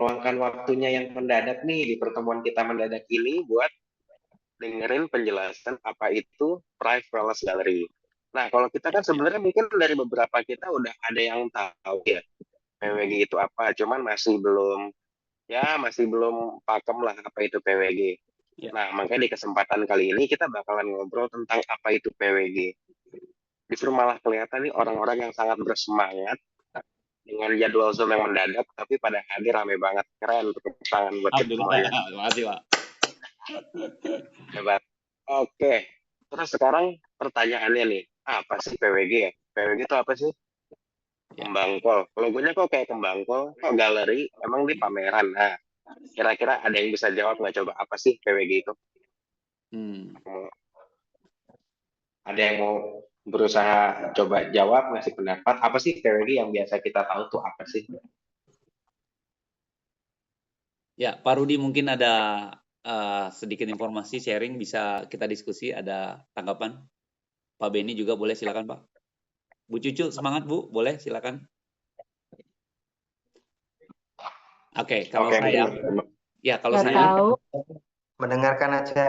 luangkan waktunya yang mendadak nih di pertemuan kita mendadak ini buat dengerin penjelasan apa itu Private Wellness Gallery. Nah, kalau kita kan sebenarnya mungkin dari beberapa kita udah ada yang tahu ya PWG itu apa, cuman masih belum pakem lah apa itu PWG. Ya. Nah, makanya di kesempatan kali ini kita bakalan ngobrol tentang apa itu PWG. Justru malah kelihatan nih orang-orang yang sangat bersemangat dengan jadwal Zoom yang mendadak, tapi pada hadir rame banget. Keren, tepuk tangan buat kita Alhamdulillah. semuanya. Terima kasih, Pak. Hebat. Oke, terus sekarang pertanyaannya nih, apa sih PWG ya? PWG itu apa sih? Ya. Kembang kol. Logonya kok kayak kembang kol? Kok galeri? Emang di pameran? Nah, kira-kira ada yang bisa jawab nggak coba apa sih PWG itu? Ada yang mau berusaha coba jawab, ngasih pendapat, apa sih PWG yang biasa kita tahu tuh apa sih? Ya, Pak Rudi mungkin ada sedikit informasi sharing, bisa kita diskusi, ada tanggapan. Pak Beni juga boleh, silakan Pak. Bu Cucu semangat Bu, boleh silakan. Oke, kalau Oke, saya, mungkin ya kalau Nggak saya, tahu. Mendengarkan aja.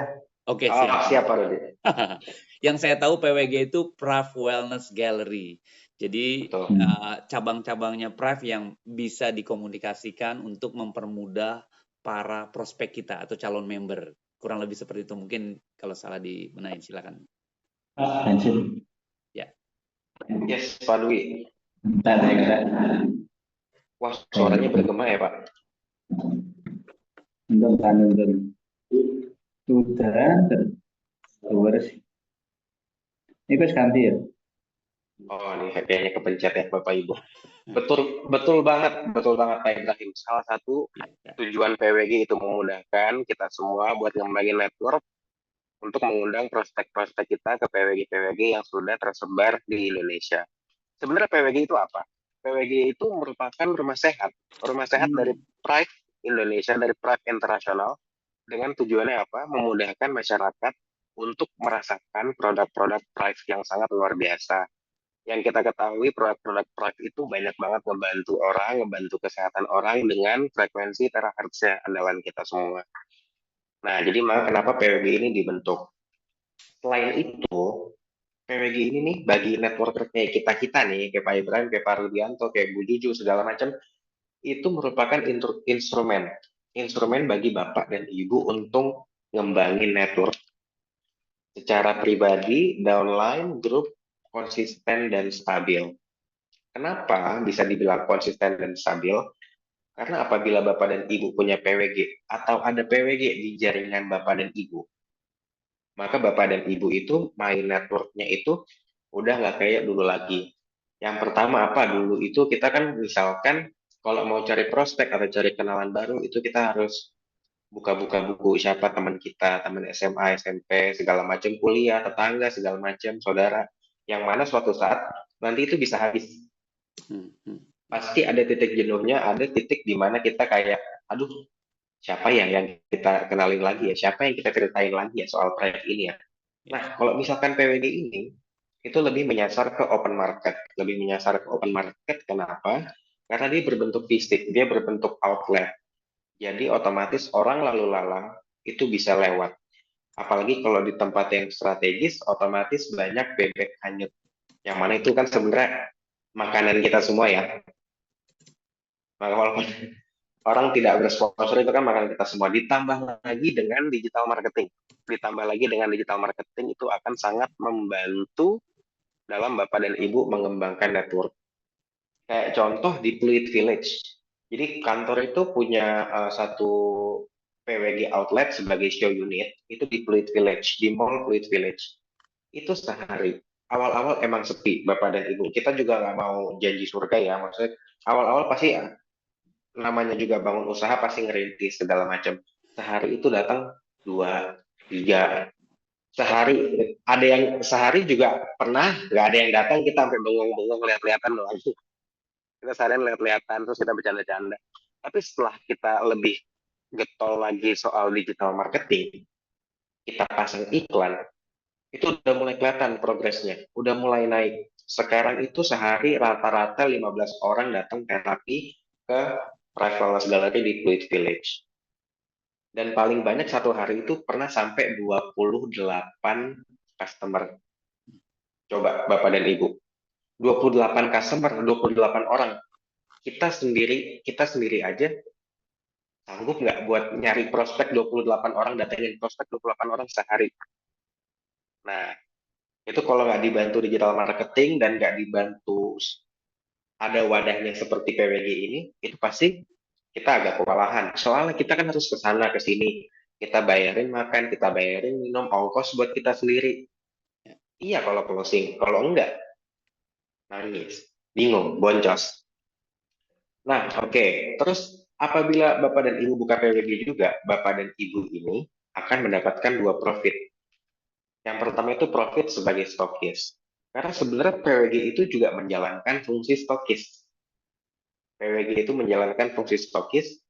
oke siap. siap Pak Rudi. Yang saya tahu PWG itu Private Wellness Gallery. Jadi Betul. cabang-cabangnya Private yang bisa dikomunikasikan untuk mempermudah para prospek kita atau calon member. Kurang lebih seperti itu. Mungkin kalau salah dibenahin, silakan. Ya. Yes, Pak Dwi. Bentar. Wah, suaranya bergema ya Pak. Bentar. Sudah terus. Ini pas ganti ya? Oh, ini kayaknya kepencet ya Bapak Ibu. Betul banget Pak Ibrahim. Salah satu tujuan PWG itu memudahkan kita semua buat ngembangin network untuk mengundang prospek-prospek kita ke PWG-PWG yang sudah tersebar di Indonesia. Sebenarnya PWG itu apa? PWG itu merupakan rumah sehat dari Pride Indonesia, dari Pride Internasional, dengan tujuannya apa? Memudahkan masyarakat untuk merasakan produk-produk Pride yang sangat luar biasa. Yang kita ketahui produk-produk Pride itu banyak banget ngebantu kesehatan orang dengan frekuensi terahertznya andalan kita semua. Nah, jadi kenapa PWG ini dibentuk? Selain itu, PWG ini nih bagi networker kayak kita nih, kayak Pak Ibrahim, kayak Pak Rudianto, kayak Bu Juju, segala macam, itu merupakan instrumen bagi Bapak dan Ibu untuk ngembangin network secara pribadi, downline, grup, konsisten dan stabil. Kenapa bisa dibilang konsisten dan stabil? Karena apabila Bapak dan Ibu punya PWG atau ada PWG di jaringan Bapak dan Ibu, maka Bapak dan Ibu itu main networknya itu udah nggak kayak dulu lagi. Yang pertama apa dulu itu kita kan misalkan kalau mau cari prospek atau cari kenalan baru itu kita harus buka-buka buku siapa teman kita, teman SMA, SMP, segala macam kuliah, tetangga, segala macam, saudara. Yang mana suatu saat nanti itu bisa habis. Pasti ada titik jenuhnya, ada titik di mana kita kayak, aduh, siapa ya yang kita kenalin lagi ya, siapa yang kita ceritain lagi ya soal proyek ini ya. Nah, kalau misalkan PWG ini, itu lebih menyasar ke open market. Kenapa? Karena dia berbentuk fisik, dia berbentuk outlet. Jadi otomatis orang lalu lalang itu bisa lewat. Apalagi kalau di tempat yang strategis, otomatis banyak bebek hanyut. Yang mana itu kan sebenarnya makanan kita semua ya. Maka walaupun orang tidak bersponsor itu kan makanan kita semua. Ditambah lagi dengan digital marketing itu akan sangat membantu dalam Bapak dan Ibu mengembangkan network. Kayak contoh di Pluit Village. Jadi kantor itu punya satu PWG outlet sebagai show unit itu di Pluit Village, di Mall Pluit Village. Itu sehari. Awal-awal emang sepi, Bapak dan Ibu. Kita juga nggak mau janji surga ya, maksudnya awal-awal pasti namanya juga bangun usaha pasti ngerintis segala macam. Sehari itu datang 2, 3. Sehari juga pernah nggak ada yang datang, kita sampai bengong-bengong lihat-lihatan doang. Kita seharian lihat-lihatan terus kita bercanda-canda. Tapi setelah kita lebih getol lagi soal digital marketing, kita pasang iklan, itu udah mulai kelihatan progresnya, udah mulai naik. Sekarang itu sehari rata-rata 15 orang datang terapi ke Price Wellness Gallery di Pluit Village. Dan paling banyak satu hari itu pernah sampai 28 customer. Coba Bapak dan Ibu. 28 customer, 28 orang. Kita sendiri aja sanggup nggak buat nyari prospek 28 orang, datengin prospek 28 orang sehari. Nah, itu kalau nggak dibantu digital marketing dan nggak dibantu ada wadahnya seperti PWG ini, itu pasti kita agak kewalahan. Soalnya kita kan harus ke sana ke sini. Kita bayarin makan, kita bayarin minum, ongkos buat kita sendiri. Iya kalau closing, kalau enggak nangis, bingung, boncos. Nah, oke. Terus apabila Bapak dan Ibu buka PWG juga, Bapak dan Ibu ini akan mendapatkan dua profit. Yang pertama itu profit sebagai stokis. Karena sebenarnya PWG itu juga menjalankan fungsi stokis. PWG itu menjalankan fungsi stokis,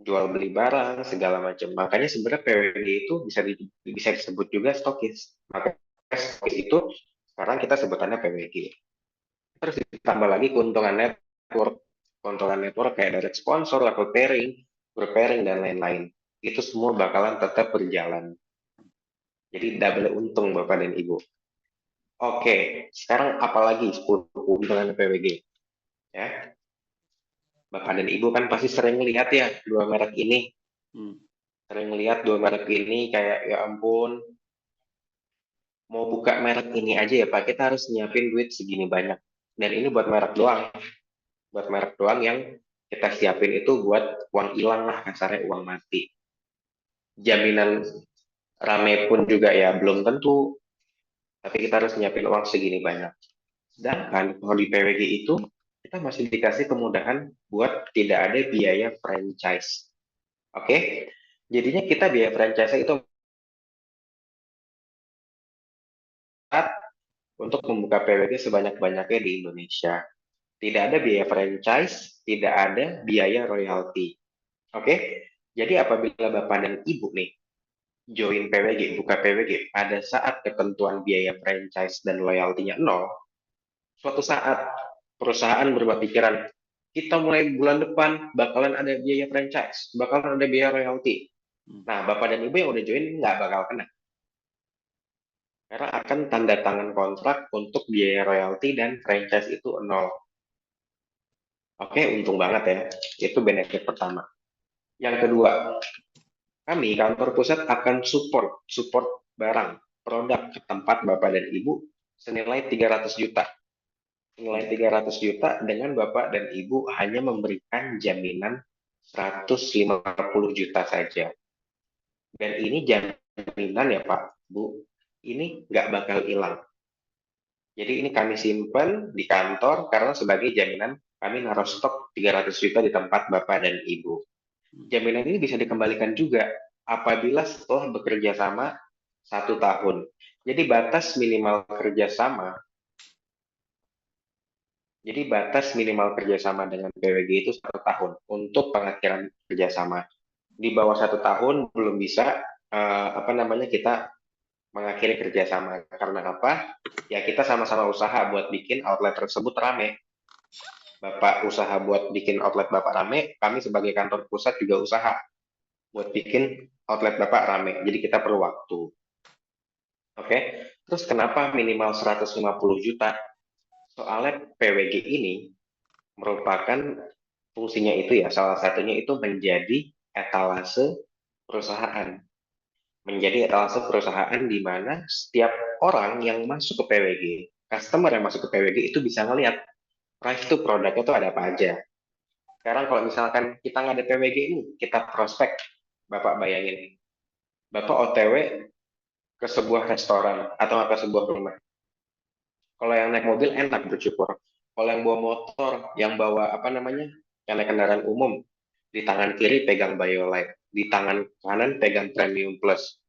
jual beli barang segala macam. Makanya sebenarnya PWG itu bisa disebut juga stokis. Makanya stokis itu sekarang kita sebutannya PWG. Terus ditambah lagi keuntungan network kayak direct sponsor, level pairing, group pairing dan lain-lain. Itu semua bakalan tetap berjalan. Jadi double untung Bapak dan Ibu. Oke, sekarang apalagi 10 keuntungan PWG? Ya, Bapak dan Ibu kan pasti sering lihat ya dua merek ini. Sering lihat dua merek ini kayak ya ampun, mau buka merek ini aja ya Pak, kita harus nyiapin duit segini banyak. Dan ini buat merek doang. Buat merek doang yang kita siapin itu buat uang hilang lah, kasarnya uang mati. Jaminan rame pun juga ya belum tentu, tapi kita harus nyiapin uang segini banyak. Sedangkan kalau di PWG itu, kita masih dikasih kemudahan buat tidak ada biaya franchise. Oke? Jadinya kita biaya franchise itu untuk membuka PWG sebanyak-banyaknya di Indonesia. Tidak ada biaya franchise, tidak ada biaya royalti. Oke? Jadi apabila Bapak dan Ibu nih join PWG, buka PWG, pada saat ketentuan biaya franchise dan royaltinya nol, suatu saat perusahaan berubah pikiran, kita mulai bulan depan bakalan ada biaya franchise, bakalan ada biaya royalti. Nah, Bapak dan Ibu yang udah join nggak bakal kena. Karena akan tanda tangan kontrak untuk biaya royalti dan franchise itu nol. Oke, untung banget ya. Itu benefit pertama. Yang kedua, kami kantor pusat akan support barang, produk ke tempat Bapak dan Ibu senilai 300 juta. Senilai 300 juta dengan Bapak dan Ibu hanya memberikan jaminan 150 juta saja. Dan ini jaminan ya Pak, Bu, ini nggak bakal hilang. Jadi ini kami simpan di kantor karena sebagai jaminan kami naruh stok 300 juta di tempat Bapak dan Ibu. Jaminan ini bisa dikembalikan juga apabila setelah bekerja sama 1 tahun. Jadi batas minimal kerjasama dengan PWG itu 1 tahun untuk pengakhiran kerjasama. Di bawah 1 tahun belum bisa kita mengakhiri kerjasama. Karena apa? Ya kita sama-sama usaha buat bikin outlet tersebut rame. Bapak usaha buat bikin outlet Bapak rame, kami sebagai kantor pusat juga usaha buat bikin outlet Bapak rame. Jadi kita perlu waktu. Oke. Terus kenapa minimal 150 juta? Soalnya PWG ini merupakan fungsinya itu ya, salah satunya itu menjadi etalase perusahaan. Menjadi etalase perusahaan di mana setiap orang yang masuk ke PWG, customer yang masuk ke PWG itu bisa ngelihat price itu produknya tuh ada apa aja. Sekarang kalau misalkan kita nggak ada PWG ini, kita prospek, Bapak bayangin, Bapak OTW ke sebuah restoran atau ke sebuah rumah. Kalau yang naik mobil enak bersyukur. Kalau yang bawa motor, yang bawa yang naik kendaraan umum, di tangan kiri pegang BioLite, di tangan kanan pegang Premium Plus,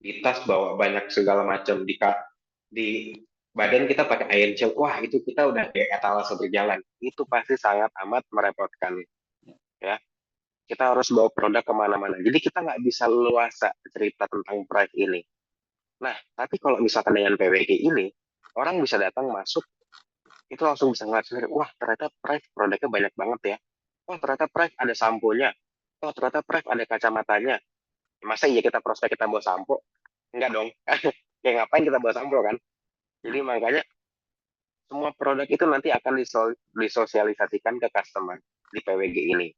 di tas bawa banyak segala macam, di badan kita pakai iron shield, wah itu kita udah kayak etalase berjalan. Itu pasti sangat amat merepotkan. Ya, kita harus bawa produk kemana-mana. Jadi kita nggak bisa luasa cerita tentang price ini. Nah, tapi kalau misalkan dengan PWG ini, orang bisa datang masuk, itu langsung bisa ngeliat sendiri, wah ternyata price produknya banyak banget ya. Oh ternyata Prive ada samponya. Oh ternyata Prive ada kacamatanya. Masa iya kita prospek kita bawa sampo? Enggak dong. Kayak ngapain kita bawa sampo kan? Jadi makanya semua produk itu nanti akan disosialisasikan ke customer di PWG ini.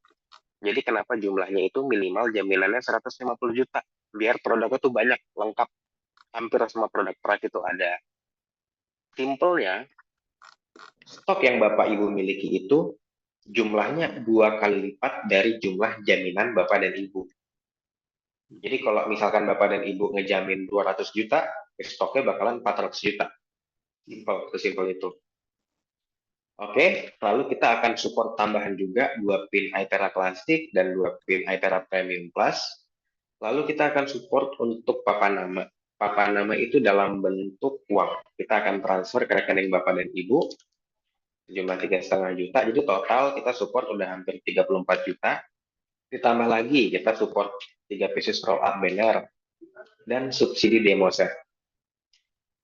Jadi kenapa jumlahnya itu minimal jaminannya 150 juta. Biar produknya tuh banyak, lengkap. Hampir semua produk Prive itu ada. Simpelnya, stok yang Bapak Ibu miliki itu jumlahnya 2 kali lipat dari jumlah jaminan Bapak dan Ibu. Jadi kalau misalkan Bapak dan Ibu ngejamin 200 juta, stoknya bakalan 400 juta. Sesimpel itu. Oke, lalu kita akan support tambahan juga 2 pin iTera Classic dan 2 pin iTera Premium Plus. Lalu kita akan support untuk papan nama. Papan nama itu dalam bentuk uang. Kita akan transfer ke rekening Bapak dan Ibu jumlah 3,5 juta. Jadi total kita support udah hampir 34 juta. Ditambah lagi kita support 3 pieces roll up banner dan subsidi demo set.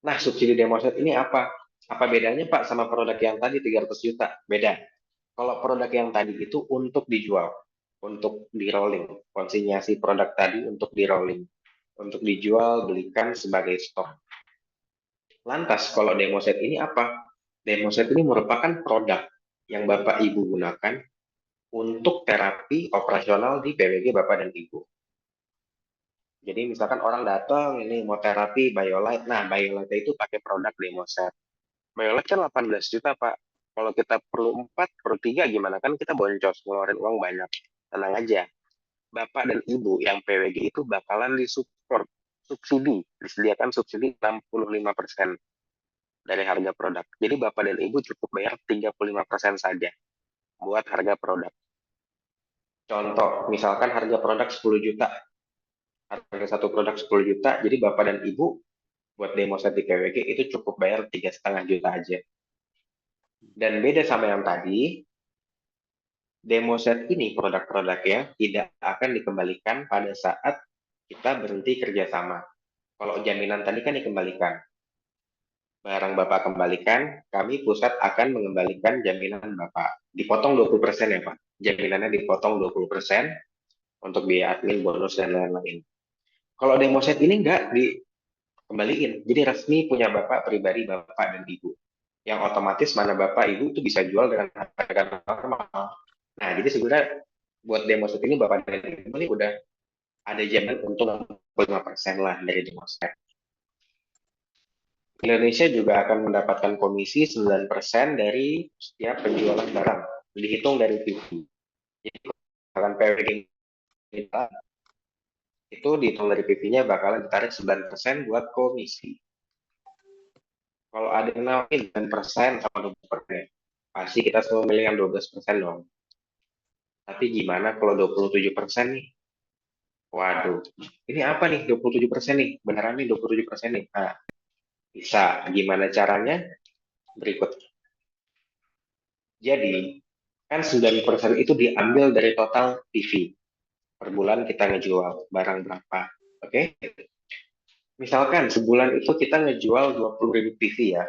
Nah, subsidi demo set ini apa? Apa bedanya Pak sama produk yang tadi 300 juta? Beda. Kalau produk yang tadi itu untuk dijual, untuk di rolling. Konsinyasi produk tadi untuk di rolling. Untuk dijual, belikan sebagai stok. Lantas, kalau demo set ini apa? Demo set ini merupakan produk yang Bapak Ibu gunakan untuk terapi operasional di PWG Bapak dan Ibu. Jadi misalkan orang datang ini mau terapi BioLite, nah BioLite itu pakai produk demo set. BioLite kan 18 juta Pak. Kalau kita perlu 4, perlu 3 gimana? Kan kita boncos, ngeluarin uang banyak. Tenang aja. Bapak dan Ibu yang PWG itu bakalan disupport subsidi, disediakan subsidi 65% dari harga produk. Jadi Bapak dan Ibu cukup bayar 35% saja buat harga produk. Contoh, misalkan harga produk 10 juta. Harga satu produk 10 juta, jadi Bapak dan Ibu buat demo set di PWG itu cukup bayar 3,5 juta aja. Dan beda sama yang tadi, demo set ini produk-produknya tidak akan dikembalikan pada saat kita berhenti kerjasama. Kalau jaminan tadi kan dikembalikan. Barang Bapak kembalikan, kami pusat akan mengembalikan jaminan Bapak. Dipotong 20% ya Pak. Jaminannya dipotong 20% untuk biaya admin, bonus, dan lain-lain. Kalau demo set ini enggak dikembaliin. Jadi resmi punya Bapak pribadi, Bapak dan Ibu. Yang otomatis mana Bapak Ibu itu bisa jual dengan harga normal. Nah, jadi sebenarnya buat demo set ini Bapak dan Ibu ini udah ada jaminan untung 65% lah dari demo set. Indonesia juga akan mendapatkan komisi 9% dari setiap penjualan barang. Dihitung dari PV. Jadi akan PWG itu dihitung dari PV-nya bakalan ditarik 9% buat komisi. Kalau ada yang nawarin 9% sama 20%, pasti kita semua milih yang 12% dong. Tapi gimana kalau 27% nih? Waduh, ini apa nih 27% nih? Beneran nih 27% nih? Nah, bisa. Gimana caranya? Berikut. Jadi, kan 9% itu diambil dari total PV. Per bulan kita ngejual barang berapa. Oke? Misalkan sebulan itu kita ngejual 20.000 PV ya.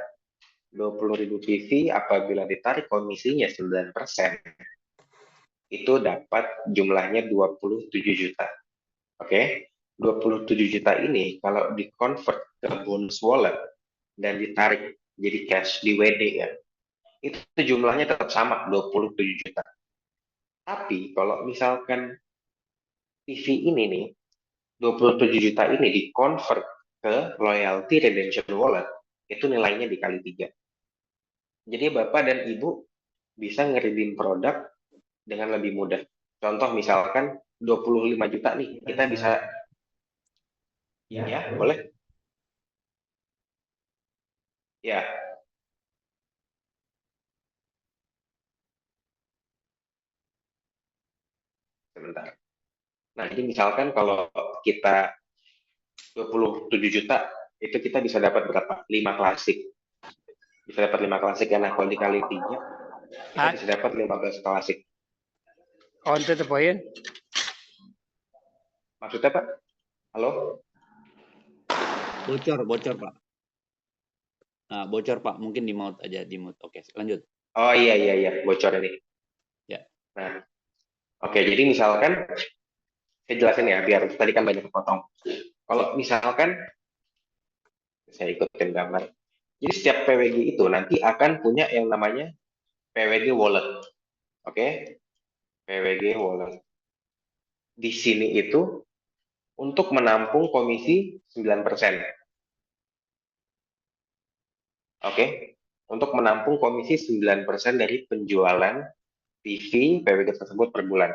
20.000 PV apabila ditarik komisinya 9%, itu dapat jumlahnya 27 juta. Oke? 27 juta ini kalau di-convert ke bonus wallet dan ditarik jadi cash di WD ya, itu jumlahnya tetap sama, 27 juta. Tapi kalau misalkan PV ini nih, 27 juta ini di-convert ke loyalty redemption wallet, itu nilainya dikali 3. Jadi Bapak dan Ibu bisa ngeredeem produk dengan lebih mudah. Contoh misalkan 25 juta nih, kita bisa, ya boleh? Ya, sebentar. Nah, jadi misalkan kalau kita 27 juta, itu kita bisa dapat berapa? 5 klasik. Bisa dapat 5 klasik ya. Nah, kalau dikali 3, kita bisa dapat 15 klasik. Onto the point. Maksudnya Pak? Halo? Bocor Pak. Nah, bocor Pak, mungkin di mute aja, di mute. Oke, lanjut. Oh iya, bocor ini. Ya. Nah, Oke, jadi misalkan saya jelasin ya, biar tadi kan banyak kepotong. Kalau misalkan saya ikutin gambar. Jadi setiap PWG itu nanti akan punya yang namanya PWG wallet. Oke, PWG wallet. Di sini itu untuk menampung komisi 9%. Oke, untuk menampung komisi 9% dari penjualan TV PWG tersebut per bulan.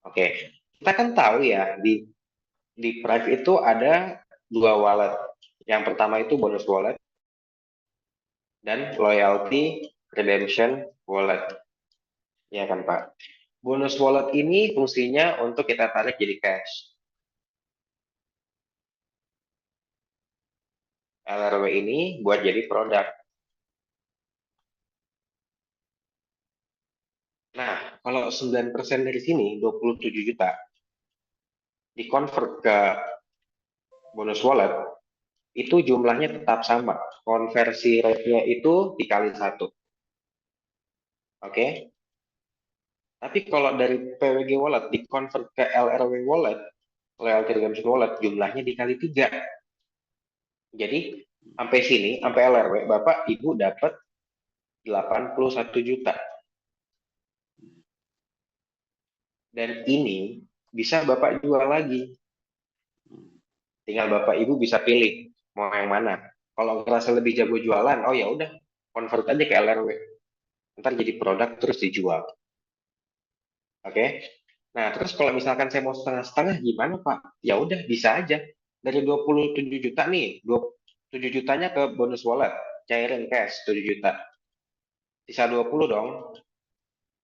Oke, kita kan tahu ya di Prive itu ada dua wallet. Yang pertama itu bonus wallet dan loyalty redemption wallet. Ya kan Pak? Bonus wallet ini fungsinya untuk kita tarik jadi cash. LRW ini buat jadi produk. Nah, kalau 9% dari sini, 27 juta, di-convert ke bonus wallet, itu jumlahnya tetap sama. Konversi rate-nya itu dikali 1. Oke? Tapi kalau dari PWG wallet di-convert ke LRW wallet, loyalty redemption wallet, jumlahnya dikali 3. Jadi, sampai sini, sampai LRW, Bapak Ibu dapat 81 juta. Dan ini bisa Bapak jual lagi. Tinggal Bapak Ibu bisa pilih mau yang mana. Kalau ngerasa lebih jago jualan, oh ya udah, convert aja ke LRW. Ntar jadi produk terus dijual. Oke. Nah, terus kalau misalkan saya mau setengah-setengah gimana, Pak? Ya udah, bisa aja. Dari 27 juta nih, 7 jutanya ke bonus wallet, cairin cash 7 juta. Sisa 20 dong.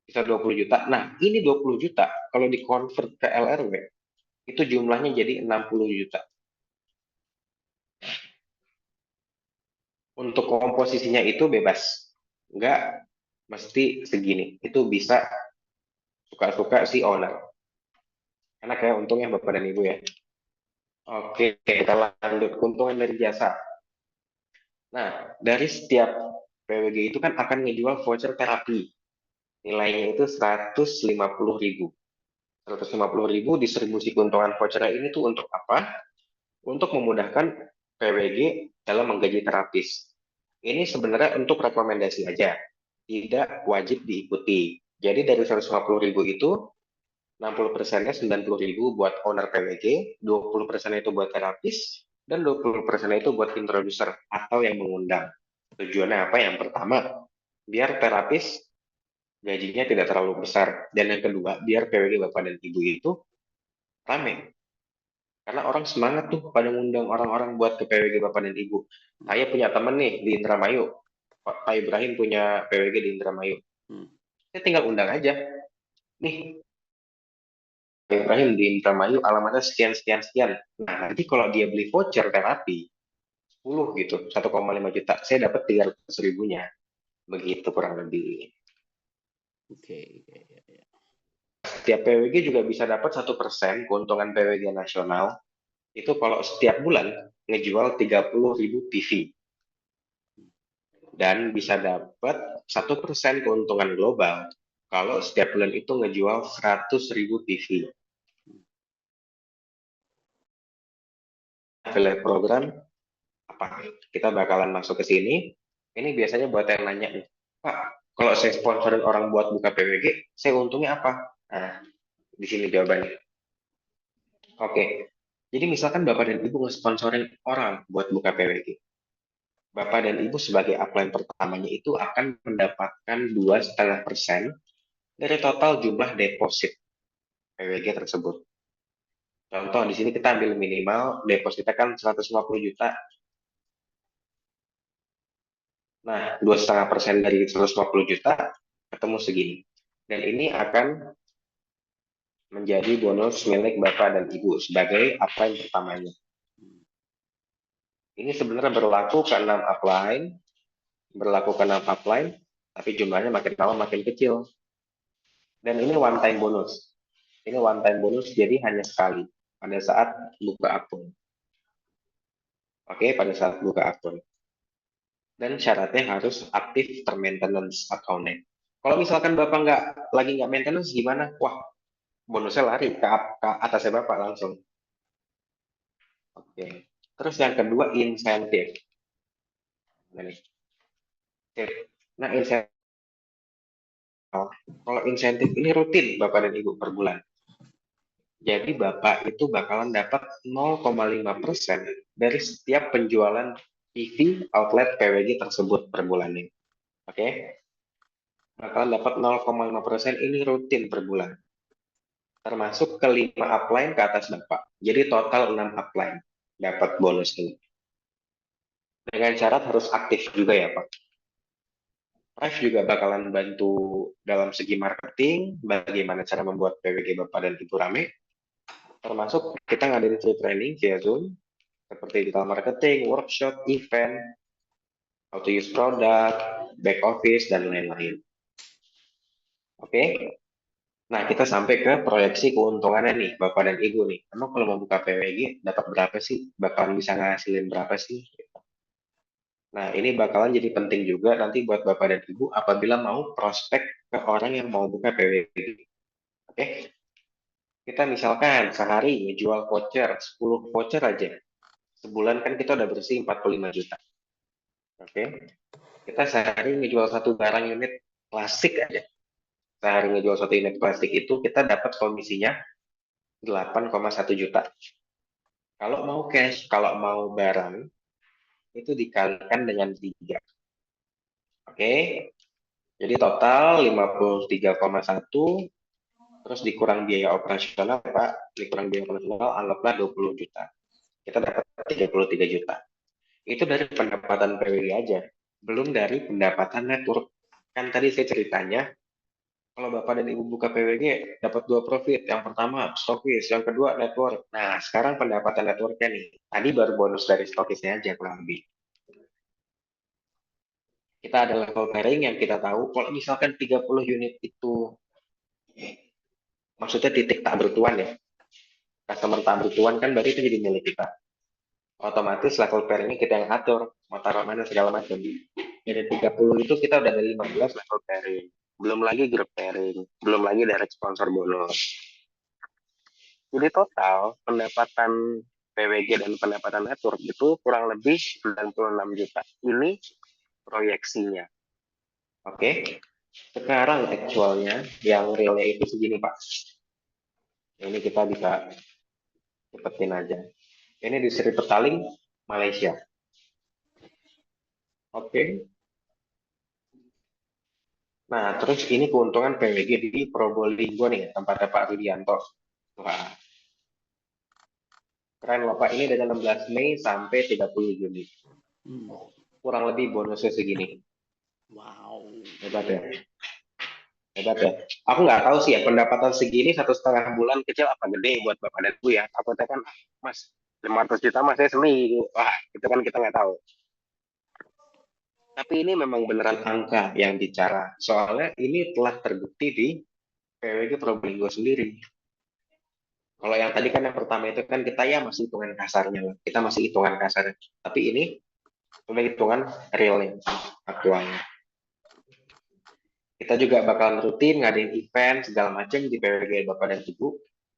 Sisa 20 juta. Nah, ini 20 juta kalau di-convert ke LRW, itu jumlahnya jadi 60 juta. Untuk komposisinya itu bebas. Nggak mesti segini. Itu bisa suka-suka si owner. Enak ya untungnya Bapak dan Ibu ya. Oke, kita lanjut keuntungan dari jasa. Nah, dari setiap PWG itu kan akan ngejual voucher terapi. Nilainya itu 150.000. 150.000 distribusi keuntungan voucher ini tuh untuk apa? Untuk memudahkan PWG dalam menggaji terapis. Ini sebenarnya untuk rekomendasi aja, tidak wajib diikuti. Jadi dari 150.000 itu 60%-nya 90.000 buat owner PWG, 20% itu buat terapis, dan 20% itu buat introducer atau yang mengundang. Tujuannya apa? Yang pertama, biar terapis gajinya tidak terlalu besar. Dan yang kedua, biar PWG Bapak dan Ibu itu rame. Karena orang semangat tuh pada ngundang orang-orang buat ke PWG Bapak dan Ibu. Saya punya temen nih di Indramayu. Pak Ibrahim punya PWG di Indramayu. Saya tinggal undang aja. Nih, Pak Ibrahim di Indramayu alamatnya sekian, sekian, sekian. Nah, nanti kalau dia beli voucher terapi, 10 gitu, 1,5 juta. Saya dapat 300 ribunya. Begitu kurang lebih. Oke. Setiap PWG juga bisa dapat 1% keuntungan PWG nasional. Itu kalau setiap bulan ngejual 30.000 TV. Dan bisa dapat 1% keuntungan global kalau setiap bulan itu ngejual 100.000 TV. Affiliate program apa? Kita bakalan masuk ke sini. Ini biasanya buat yang nanya nih, Pak, kalau saya sponsorin orang buat buka PWG, saya untungnya apa? Nah, di sini jawabannya. Oke, jadi misalkan Bapak dan Ibu nge-sponsorin orang buat buka PWG. Bapak dan Ibu sebagai upline pertamanya itu akan mendapatkan 2,5% dari total jumlah deposit PWG tersebut. Contoh, di sini kita ambil minimal depositnya kan 150 juta. Nah, 2,5% dari 150 juta ketemu segini. Dan ini akan menjadi bonus milik Bapak dan Ibu sebagai upline pertamanya. Ini sebenarnya berlaku ke 6 upline, tapi jumlahnya makin lama makin kecil. Dan ini one time bonus. Ini one time bonus, jadi hanya sekali pada saat buka akun. Oke, pada saat buka akun. Dan syaratnya harus aktif termaintenance account-nya. Kalau misalkan Bapak lagi nggak maintenance gimana? Wah, bonusnya lari ke atasnya Bapak langsung. Oke. Terus yang kedua insentif. Nah, nih. Nah, insentif. Kalau insentif ini rutin Bapak dan Ibu per bulan. Jadi Bapak itu bakalan dapat 0,5% dari setiap penjualan TV outlet PWG tersebut per bulannya. Oke? Bakalan dapat 0,5% ini rutin per bulan. Termasuk ke 5 upline ke atas Bapak. Jadi total 6 upline dapat bonus ini. Dengan syarat harus aktif juga ya Pak. Ref juga bakalan bantu dalam segi marketing, bagaimana cara membuat PWG Bapak dan Ibu rame. Termasuk kita ngadain free training via Zoom, seperti digital marketing, workshop, event, how to use product, back office, dan lain-lain. Oke? Nah, kita sampai ke proyeksi keuntungannya nih, Bapak dan Ibu nih. Emang kalau mau buka PWG, dapat berapa sih? Bakalan bisa ngasilin berapa sih? Nah, ini bakalan jadi penting juga nanti buat Bapak dan Ibu apabila mau prospek ke orang yang mau buka PWG. Oke? Kita misalkan sehari ngejual voucher, 10 voucher aja. Sebulan kan kita udah bersih 45 juta. Oke? Kita sehari ngejual satu barang unit plastik aja. Sehari ngejual satu unit plastik itu kita dapat komisinya 8,1 juta. Kalau mau cash, kalau mau barang, itu dikalikan dengan 3. Oke? Jadi total 53,1, terus dikurang biaya operasional, Pak. Dikurang biaya operasional, anggaplah 20 juta. Kita dapat 33 juta. Itu dari pendapatan PWG aja. Belum dari pendapatan network. Kan tadi saya ceritanya, kalau Bapak dan Ibu buka PWG, dapat 2 profit. Yang pertama, stokis. Yang kedua, network. Nah, sekarang pendapatan networknya nih. Tadi baru bonus dari stokisnya aja, kurang lebih. Kita ada level pairing yang kita tahu, kalau misalkan 30 unit itu, maksudnya titik tak bertuan ya. Customer tak bertuan kan berarti itu jadi milik kita. Otomatis level pairingnya kita yang atur. Mau taruh mana segala macam. Dari 30 itu kita udah ada 15 level pairing. Belum lagi grup pairing. Belum lagi direct sponsor bonus. Jadi total pendapatan PWG dan pendapatan network itu kurang lebih 96 juta. Ini proyeksinya. Oke. Sekarang actualnya yang realnya itu segini Pak. Ini kita bisa cepetin aja. Ini di Sri Petaling, Malaysia. Oke. Nah, terus ini keuntungan PWG di Probolinggo nih, tempatnya Pak Rudianto. Wah, keren loh Pak. Ini dari 16 Mei sampai 30 Juni. Kurang lebih bonusnya segini. Wow. Hebat ya. Hebat ya. Aku nggak tahu sih ya, pendapatan segini 1,5 bulan kecil apa gede buat Bapak dan Ibu ya. Takutnya kan, Mas, 500 juta Mas saya seminggu. Wah, itu kan kita nggak tahu. Tapi ini memang beneran angka yang bicara. Soalnya ini telah terbukti di PWG Probolinggo sendiri. Kalau yang tadi kan yang pertama itu kan kita ya masih hitungan kasarnya. Kita masih hitungan kasarnya. Tapi ini udah hitungan realnya, aktualnya. Kita juga bakalan rutin ngadain event segala macam di PWG Bapak dan Ibu.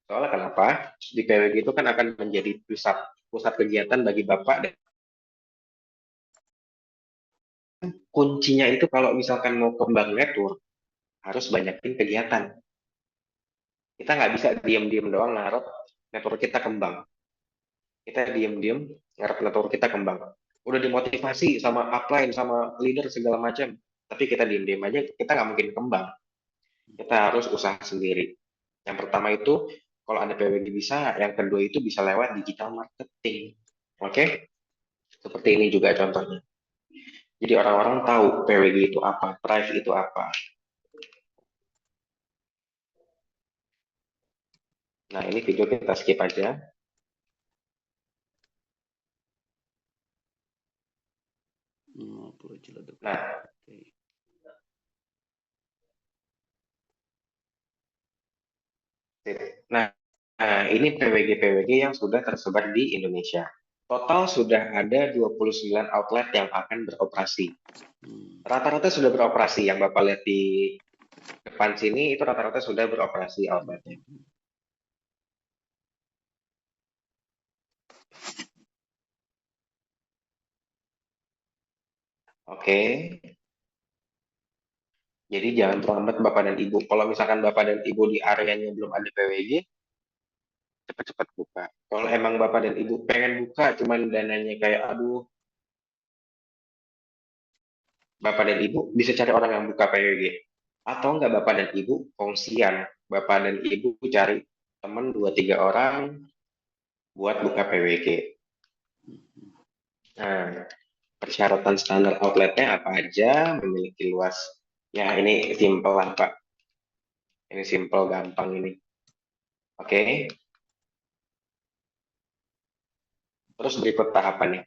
Soalnya kenapa? Di PWG itu kan akan menjadi pusat kegiatan bagi Bapak. Dan kuncinya itu kalau misalkan mau kembang network, harus banyakin kegiatan. Kita nggak bisa diam-diam doang ngarep network kita kembang. Kita diam-diam ngarep network kita kembang. Udah dimotivasi sama upline, sama leader segala macam. Tapi kita diem-diem aja, kita nggak mungkin kembang. Kita harus usaha sendiri. Yang pertama itu, kalau ada PWG bisa, yang kedua itu bisa lewat digital marketing. Oke? Seperti ini juga contohnya. Jadi orang-orang tahu PWG itu apa, Thrive itu apa. Nah, ini video kita skip aja. Nah, Nah, ini PWG-PWG yang sudah tersebar di Indonesia. Total sudah ada 29 outlet yang akan beroperasi. Rata-rata sudah beroperasi. Yang Bapak lihat di depan sini itu rata-rata sudah beroperasi outletnya. Oke. Jadi jangan terlambat Bapak dan Ibu. Kalau misalkan Bapak dan Ibu di areanya belum ada PWG, cepat-cepat buka. Kalau emang Bapak dan Ibu pengen buka, cuman dananya kayak aduh, Bapak dan Ibu bisa cari orang yang buka PWG. Atau enggak Bapak dan Ibu kongsian. Bapak dan Ibu cari teman 2-3 orang buat buka PWG. Nah, persyaratan standar outletnya apa aja, memiliki luas. Ya, ini simple lah, Pak. Ini simple, gampang ini. Oke. Terus berikut tahapannya.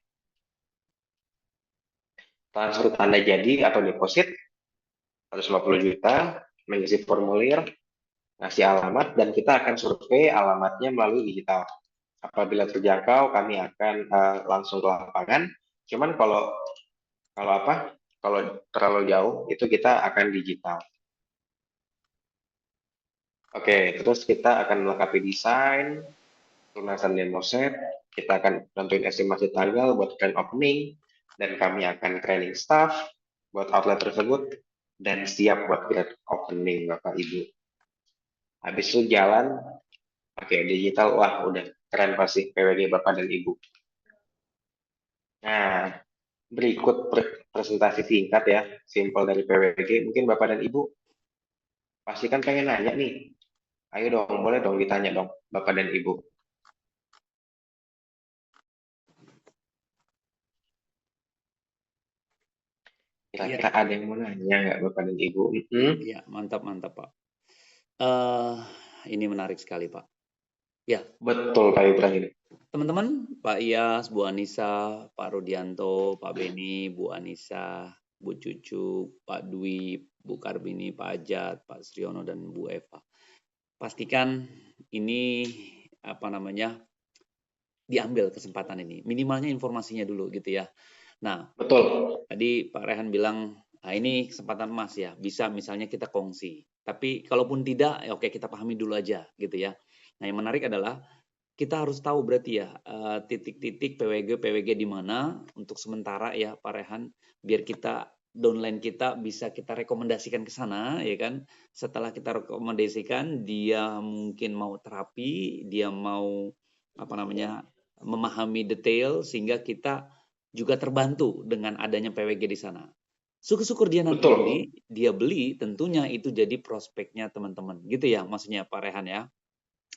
Transfer tanda jadi atau deposit 150 juta, mengisi formulir, ngasih alamat, dan kita akan survei alamatnya melalui digital. Apabila terjangkau, kami akan langsung ke lapangan. Cuman kalau apa? Kalau terlalu jauh, itu kita akan digital. Oke, terus kita akan melengkapi desain, lunasan demo set, kita akan tentuin estimasi tanggal buat grand opening, dan kami akan training staff buat outlet tersebut, dan siap buat grand opening Bapak Ibu. Habis itu jalan pakai digital, wah udah keren pasti PWG Bapak dan Ibu. Nah, berikut presentasi singkat ya, simple dari PWG. Mungkin Bapak dan Ibu pasti kan pengen nanya nih. Ayo dong, boleh dong ditanya dong Bapak dan Ibu. Kira-kira ada yang mau nanya nggak Bapak dan Ibu? Ya, mantap Pak. Ini menarik sekali Pak. Ya, Betul Pak Ibrahim. teman-teman, Pak Iyas, Bu Anissa, Pak Rudianto, Pak Beni, Bu Anissa, Bu Cucu, Pak Dwi, Bu Karbini, Pak Ajat, Pak Sriono, dan Bu Eva. Pastikan ini diambil kesempatan ini. Minimalnya informasinya dulu gitu ya. Nah, Betul. tadi Pak Rehan bilang, nah ini kesempatan emas ya. Bisa misalnya kita kongsi. Tapi kalaupun tidak, ya oke kita pahami dulu aja gitu ya. Nah, yang menarik adalah kita harus tahu berarti ya titik-titik PWG di mana untuk sementara ya Pak Rehan, biar kita downline kita bisa kita rekomendasikan ke sana ya kan. Setelah kita rekomendasikan, dia mungkin mau terapi, dia mau memahami detail sehingga kita juga terbantu dengan adanya PWG di sana. Syukur-syukur dia nanti Betul. dia beli, tentunya itu jadi prospeknya teman-teman. Gitu ya maksudnya Pak Rehan ya.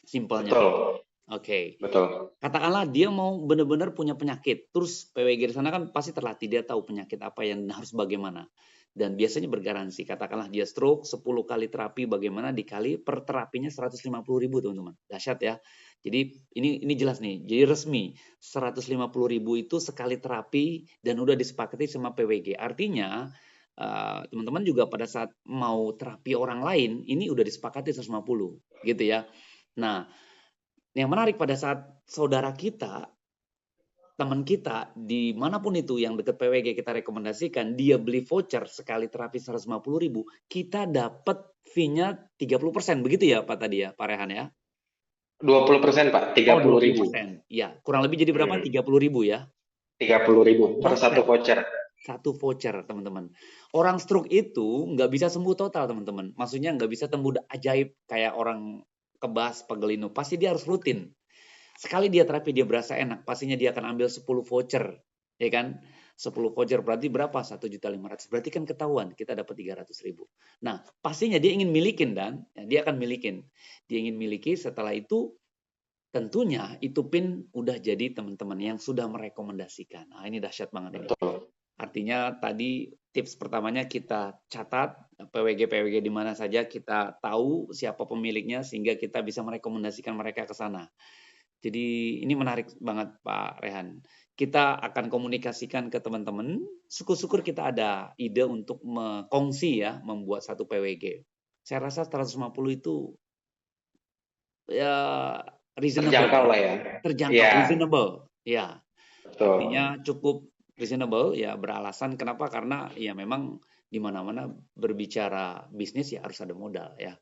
Simpelnya. Betul. Oke. Betul. Katakanlah dia mau benar-benar punya penyakit, terus PWG di sana kan pasti terlatih, dia tahu penyakit apa yang harus bagaimana. Dan biasanya bergaransi, katakanlah dia stroke 10 kali terapi, bagaimana dikali per terapinya 150.000 teman-teman. Dahsyat ya. Jadi ini jelas nih, jadi resmi 150.000 itu sekali terapi dan udah disepakati sama PWG. Artinya teman-teman juga pada saat mau terapi orang lain, ini udah disepakati 150 gitu ya. Nah, yang menarik pada saat saudara kita, teman kita, dimanapun itu yang dekat PWG kita rekomendasikan, dia beli voucher sekali terapi 150.000, kita dapat fee-nya 30%. Begitu ya Pak tadi ya, Pak Rehan ya? 20% Pak, 30.000. 20%. Ya, kurang lebih jadi berapa? 30.000 ya? 30.000 per satu voucher. Satu voucher, teman-teman. Orang stroke itu nggak bisa sembuh total, teman-teman. Maksudnya nggak bisa sembuh ajaib kayak orang kebas, pegelinu. Pasti dia harus rutin. Sekali dia terapi dia berasa enak, pastinya dia akan ambil 10 voucher, ya kan? 10 voucher berarti berapa? 1.500.000. Berarti kan ketahuan kita dapat 300.000. Nah, pastinya dia ingin milikin dan ya, dia akan milikin. Dia ingin miliki, setelah itu tentunya itu pin udah jadi teman-teman yang sudah merekomendasikan. Nah, ini dahsyat banget ini. Betul. Artinya tadi tips pertamanya kita catat PWG di mana saja, kita tahu siapa pemiliknya sehingga kita bisa merekomendasikan mereka ke sana. Jadi ini menarik banget Pak Rehan. Kita akan komunikasikan ke teman-teman. Syukur-syukur kita ada ide untuk mengkongsi ya, membuat satu PWG. Saya rasa 150 itu ya reasonable. Terjangkau lah ya. Terjangkau, Ya. reasonable. Ya. Betul. Artinya cukup reasonable ya, beralasan kenapa? Karena ya memang di mana-mana berbicara bisnis ya harus ada modal ya.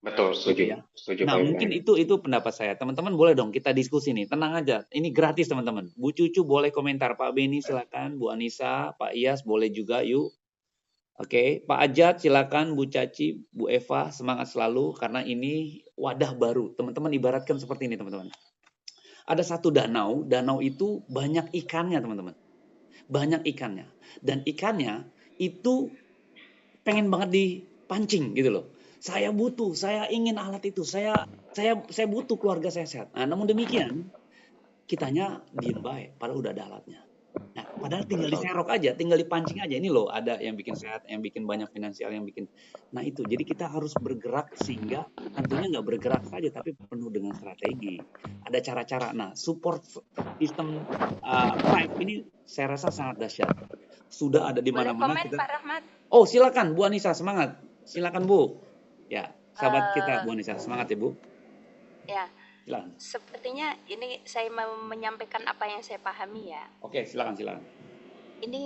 Betul, gitu setuju. ya. Setuju Nah, Pak mungkin Ibrahim. itu pendapat saya. Teman-teman boleh dong kita diskusi nih. Tenang aja. Ini gratis teman-teman. Bu Cucu boleh komentar. Pak Beni silakan. Bu Anissa, Pak Iyas boleh juga yuk. Oke, Pak Ajat silakan. Bu Caci, Bu Eva semangat selalu karena ini wadah baru. Teman-teman ibaratkan seperti ini teman-teman. Ada satu danau. Danau itu banyak ikannya teman-teman. Banyak ikannya. Dan ikannya itu pengen banget dipancing gitu loh. Saya ingin alat itu. Saya butuh keluarga saya sehat. Nah, namun demikian, kitanya diem baik, padahal udah ada alatnya. Nah, padahal tinggal Betul. diserok aja, tinggal dipancing aja. Ini loh, ada yang bikin sehat, yang bikin banyak finansial, yang bikin. Nah itu, jadi kita harus bergerak sehingga tentunya nggak bergerak saja, tapi penuh dengan strategi. Ada cara-cara. Nah, support sistem Thrive ini saya rasa sangat dahsyat. Sudah ada di Boleh mana-mana komen kita. Pak Rahmat? Oh, silakan Bu Anissa, semangat. Silakan Bu. Ya, sahabat kita Eh, Bu Anissa, semangat ya Bu. Ya, Silakan. sepertinya ini saya mau menyampaikan apa yang saya pahami ya. Oke, silakan. Ini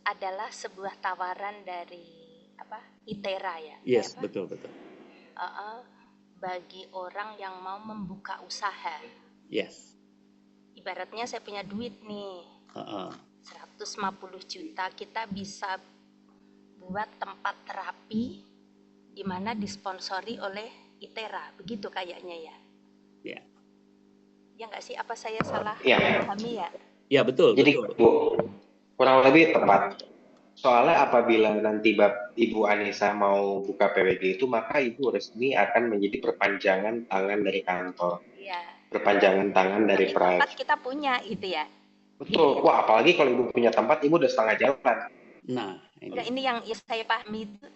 adalah sebuah tawaran dari ITERA ya. Yes, betul. Bagi orang yang mau membuka usaha. Yes. Ibaratnya saya punya duit nih. 150 juta kita bisa buat tempat terapi di mana disponsori oleh ITERA. Begitu kayaknya ya. Ya. Ya nggak sih? Apa saya salah Iya. pahami ya? Ya, betul. Jadi betul. Bu, kurang lebih tepat. Soalnya apabila nanti Ibu Anissa mau buka PWG itu, maka Ibu resmi akan menjadi perpanjangan tangan dari kantor. Iya. Perpanjangan tangan dari Tapi tempat Thrive. kita punya gitu ya. Betul. Wah, apalagi kalau Ibu punya tempat, Ibu udah setengah jalan. Nah, Enggak, ini yang saya pahami itu,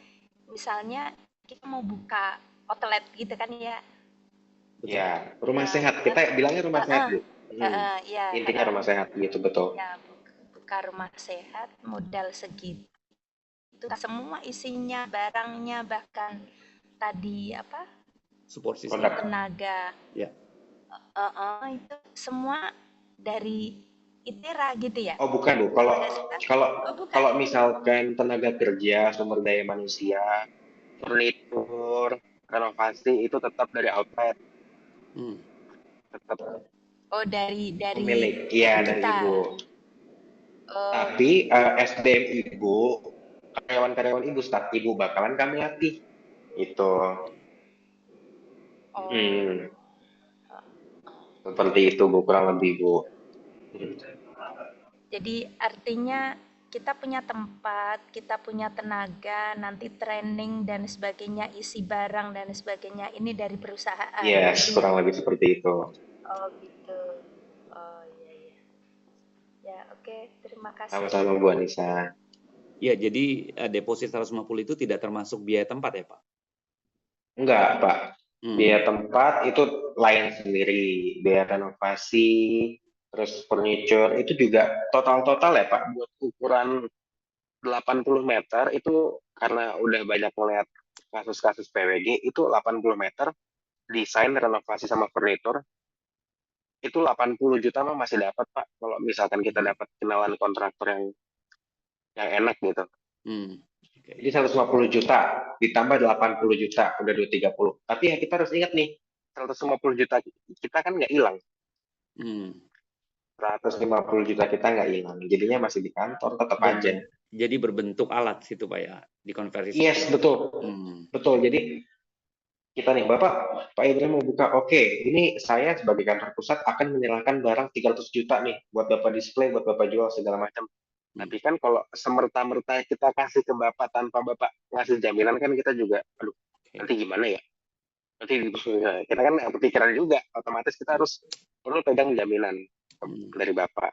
misalnya kita mau buka outlet gitu kan ya. betul. Ya, rumah sehat. Kita bilangnya rumah sehat, Bu. Ya, Intinya rumah sehat gitu, betul. ya, buka rumah sehat modal segitu. Itu semua isinya, barangnya, bahkan tadi Support system. Produk. tenaga. Ya. Itu semua dari ITERA gitu ya. Oh, bukan, Bu. Kalau misalkan tenaga kerja, sumber daya manusia, furnitur, renovasi itu tetap dari outlet. Tetap Oh, dari pemilik. Iya, dari kita. Ibu. Tapi SDM Ibu, karyawan-karyawan Ibu, staf Ibu bakalan kami latih. Gitu. Seperti itu, Bu, kurang lebih, Bu. Jadi artinya kita punya tempat, kita punya tenaga, nanti training dan sebagainya, isi barang dan sebagainya, ini dari perusahaan. Yes, kurang lebih seperti itu. Oh gitu. Oh iya. Ya, oke. Terima kasih. Sama-sama, Bu Anissa. Ya, jadi deposit 150 itu tidak termasuk biaya tempat ya, Pak? Enggak, Pak. Biaya tempat itu lain sendiri. Biaya renovasi, terus furniture, itu juga total ya, Pak. Buat ukuran 80 meter itu, karena udah banyak melihat kasus-kasus PWG, itu 80 meter, desain, renovasi, sama furniture, itu 80 juta mah masih dapat, Pak. Kalau misalkan kita dapat kenalan kontraktor yang enak gitu. Jadi 150 juta ditambah 80 juta, udah 230. Tapi ya kita harus ingat nih, 150 juta kita kan nggak hilang. 150 juta kita nggak hilang. Jadinya masih di kantor, tetap aja. Jadi berbentuk alat situ, Pak ya, dikonversi. Yes, betul. Betul. Jadi kita nih, Bapak, Pak Ibrahim mau buka, oke, ini saya sebagai kantor pusat akan menyerahkan barang 300 juta nih, buat Bapak display, buat Bapak jual, segala macam. Tapi kan kalau semerta-merta kita kasih ke Bapak tanpa Bapak ngasih jaminan, kan kita juga, aduh, nanti gimana ya? Nanti kita kan kepikiran juga, otomatis kita harus perlu pegang jaminan dari Bapak.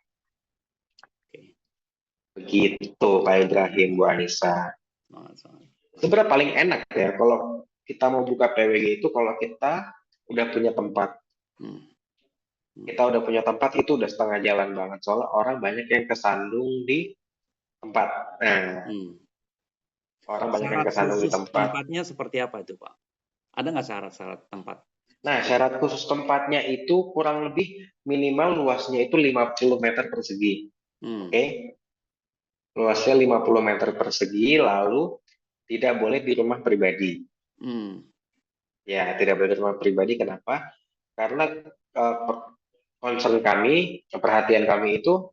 Begitu, Pak Ibrahim, Bu Anissa. Sebenarnya paling enak ya, kalau kita mau buka PWG itu kalau kita udah punya tempat. Kita udah punya tempat itu udah setengah jalan banget. Soalnya orang banyak yang kesandung di tempat. Orang banyak yang kesandung di tempat. Tempatnya seperti apa itu, Pak? Ada nggak syarat-syarat tempat? Nah, syarat khusus tempatnya itu kurang lebih minimal luasnya itu 50 meter persegi. Oke? Luasnya 50 meter persegi, lalu tidak boleh di rumah pribadi. Ya, tidak boleh ke rumah pribadi. Kenapa? Karena concern kami, perhatian kami itu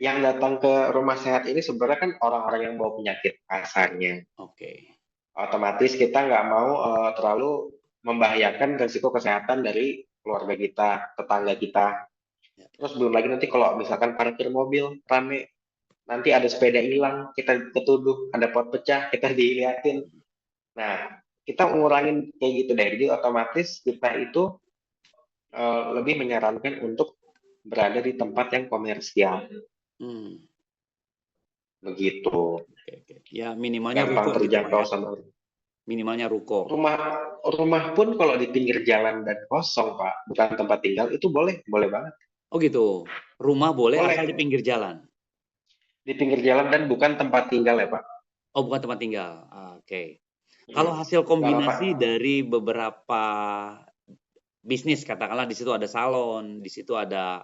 yang datang ke rumah sehat ini sebenarnya kan orang-orang yang bawa penyakit kasarnya. Oke. Otomatis kita nggak mau terlalu membahayakan risiko kesehatan dari keluarga kita, tetangga kita. Ya. Terus belum lagi nanti kalau misalkan parkir mobil rame, nanti ada sepeda hilang, kita ketuduh, ada pot pecah, kita diliatin. Nah, kita ngurangin kayak gitu deh. Jadi otomatis kita itu lebih menyarankan untuk berada di tempat yang komersial. Hmm. Begitu. Oke. Ya minimalnya Gampang ruko gitu Pak terjangkau ya. sama Minimalnya ruko. rumah pun kalau di pinggir jalan dan kosong, Pak, bukan tempat tinggal, itu boleh banget. Oh gitu. Rumah boleh asal di Boleh. pinggir jalan. Di pinggir jalan dan bukan tempat tinggal ya, Pak. Oh bukan tempat tinggal. Oke. Kalau hasil Nggak apa-apa. kombinasi dari beberapa bisnis, katakanlah di situ ada salon, di situ ada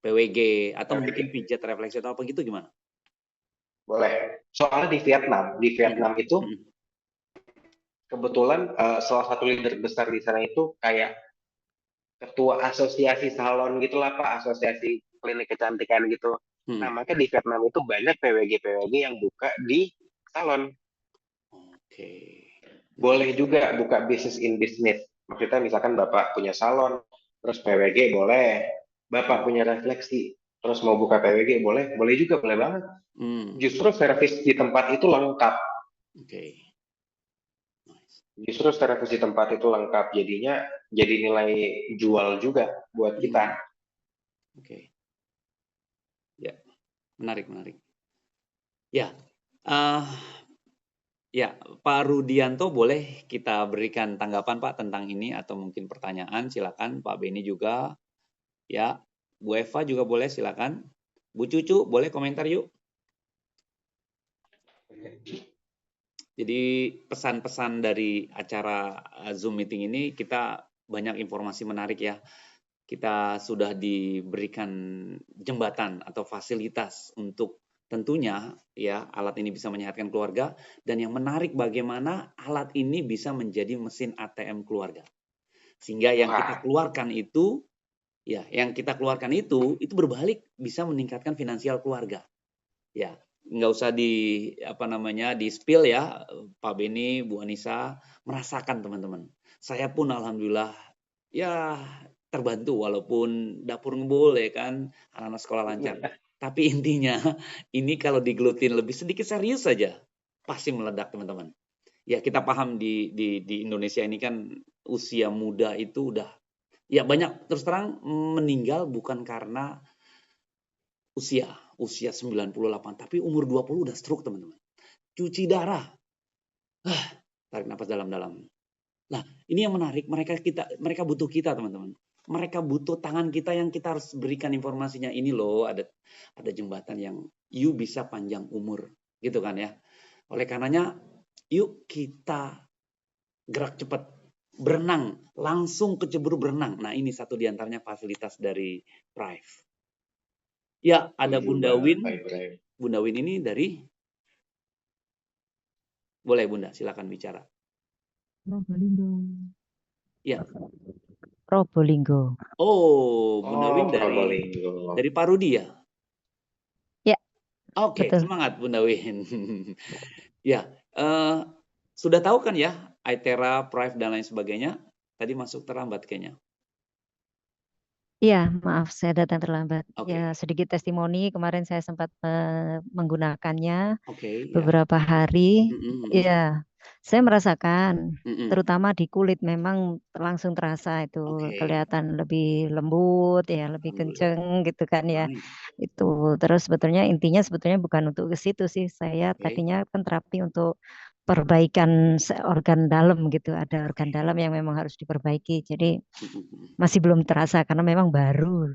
PWG atau mungkin pijat refleksi atau apa gitu gimana? Boleh. Soalnya di Vietnam itu kebetulan salah satu leader besar di sana itu kayak ketua asosiasi salon gitulah, Pak, asosiasi klinik kecantikan gitu. Nah, maka di Vietnam itu banyak PWG yang buka di salon. Oke. Boleh juga buka bisnis in bisnis. Maksudnya misalkan Bapak punya salon, terus PWG boleh. Bapak punya refleksi, terus mau buka PWG boleh. Boleh juga, boleh banget. Justru servis di tempat itu lengkap. Oke. Justru servis di tempat itu lengkap. Jadinya jadi nilai jual juga buat kita. Oke. Ya, menarik. Ya, ya, Pak Rudianto boleh kita berikan tanggapan Pak tentang ini atau mungkin pertanyaan, silakan. Pak Beni juga, ya, Bu Eva juga boleh, silakan. Bu Cucu boleh komentar yuk. Jadi pesan-pesan dari acara Zoom meeting ini kita banyak informasi menarik ya. Kita sudah diberikan jembatan atau fasilitas untuk tentunya ya alat ini bisa menyehatkan keluarga, dan yang menarik bagaimana alat ini bisa menjadi mesin ATM keluarga. Sehingga yang kita keluarkan itu itu berbalik bisa meningkatkan finansial keluarga. Ya, nggak usah di spill ya, Pak Beni, Bu Anissa, merasakan teman-teman. Saya pun alhamdulillah ya terbantu walaupun dapur ngebul ya kan, anak-anak sekolah lancar. Tapi intinya ini kalau digelutin lebih sedikit serius saja pasti meledak teman-teman. Ya kita paham di Indonesia ini kan usia muda itu udah ya banyak terus terang meninggal bukan karena usia 98, tapi umur 20 udah stroke teman-teman. Cuci darah. Tarik napas dalam-dalam. Nah, ini yang menarik, mereka butuh kita teman-teman. Mereka butuh tangan kita yang kita harus berikan informasinya. Ini loh ada jembatan yang you bisa panjang umur, gitu kan ya. Oleh karenanya, yuk kita gerak cepat, berenang, langsung kecebur berenang. Nah, ini satu diantaranya fasilitas dari Prive. Ya, ada Bunda Win. Bunda Win ini dari, boleh Bunda, silakan bicara. Probolinggo. Ya. Probolinggo. Oh, Bunda Win dari Pak Rudi ya? Ya. Oke, semangat Bunda Win. Ya, sudah tahu kan ya, iTera, Prive dan lain sebagainya? Tadi masuk terlambat kayaknya. Iya, maaf saya datang terlambat. Oke. Ya, sedikit testimoni, kemarin saya sempat menggunakannya Oke, beberapa hari. Ya, saya merasakan, terutama di kulit memang langsung terasa itu kelihatan lebih lembut ya, lebih kenceng gitu kan ya. Itu terus sebetulnya intinya bukan untuk ke situ sih. Saya tadinya kan terapi untuk perbaikan organ dalam gitu. Ada organ dalam yang memang harus diperbaiki. Jadi masih belum terasa karena memang baru.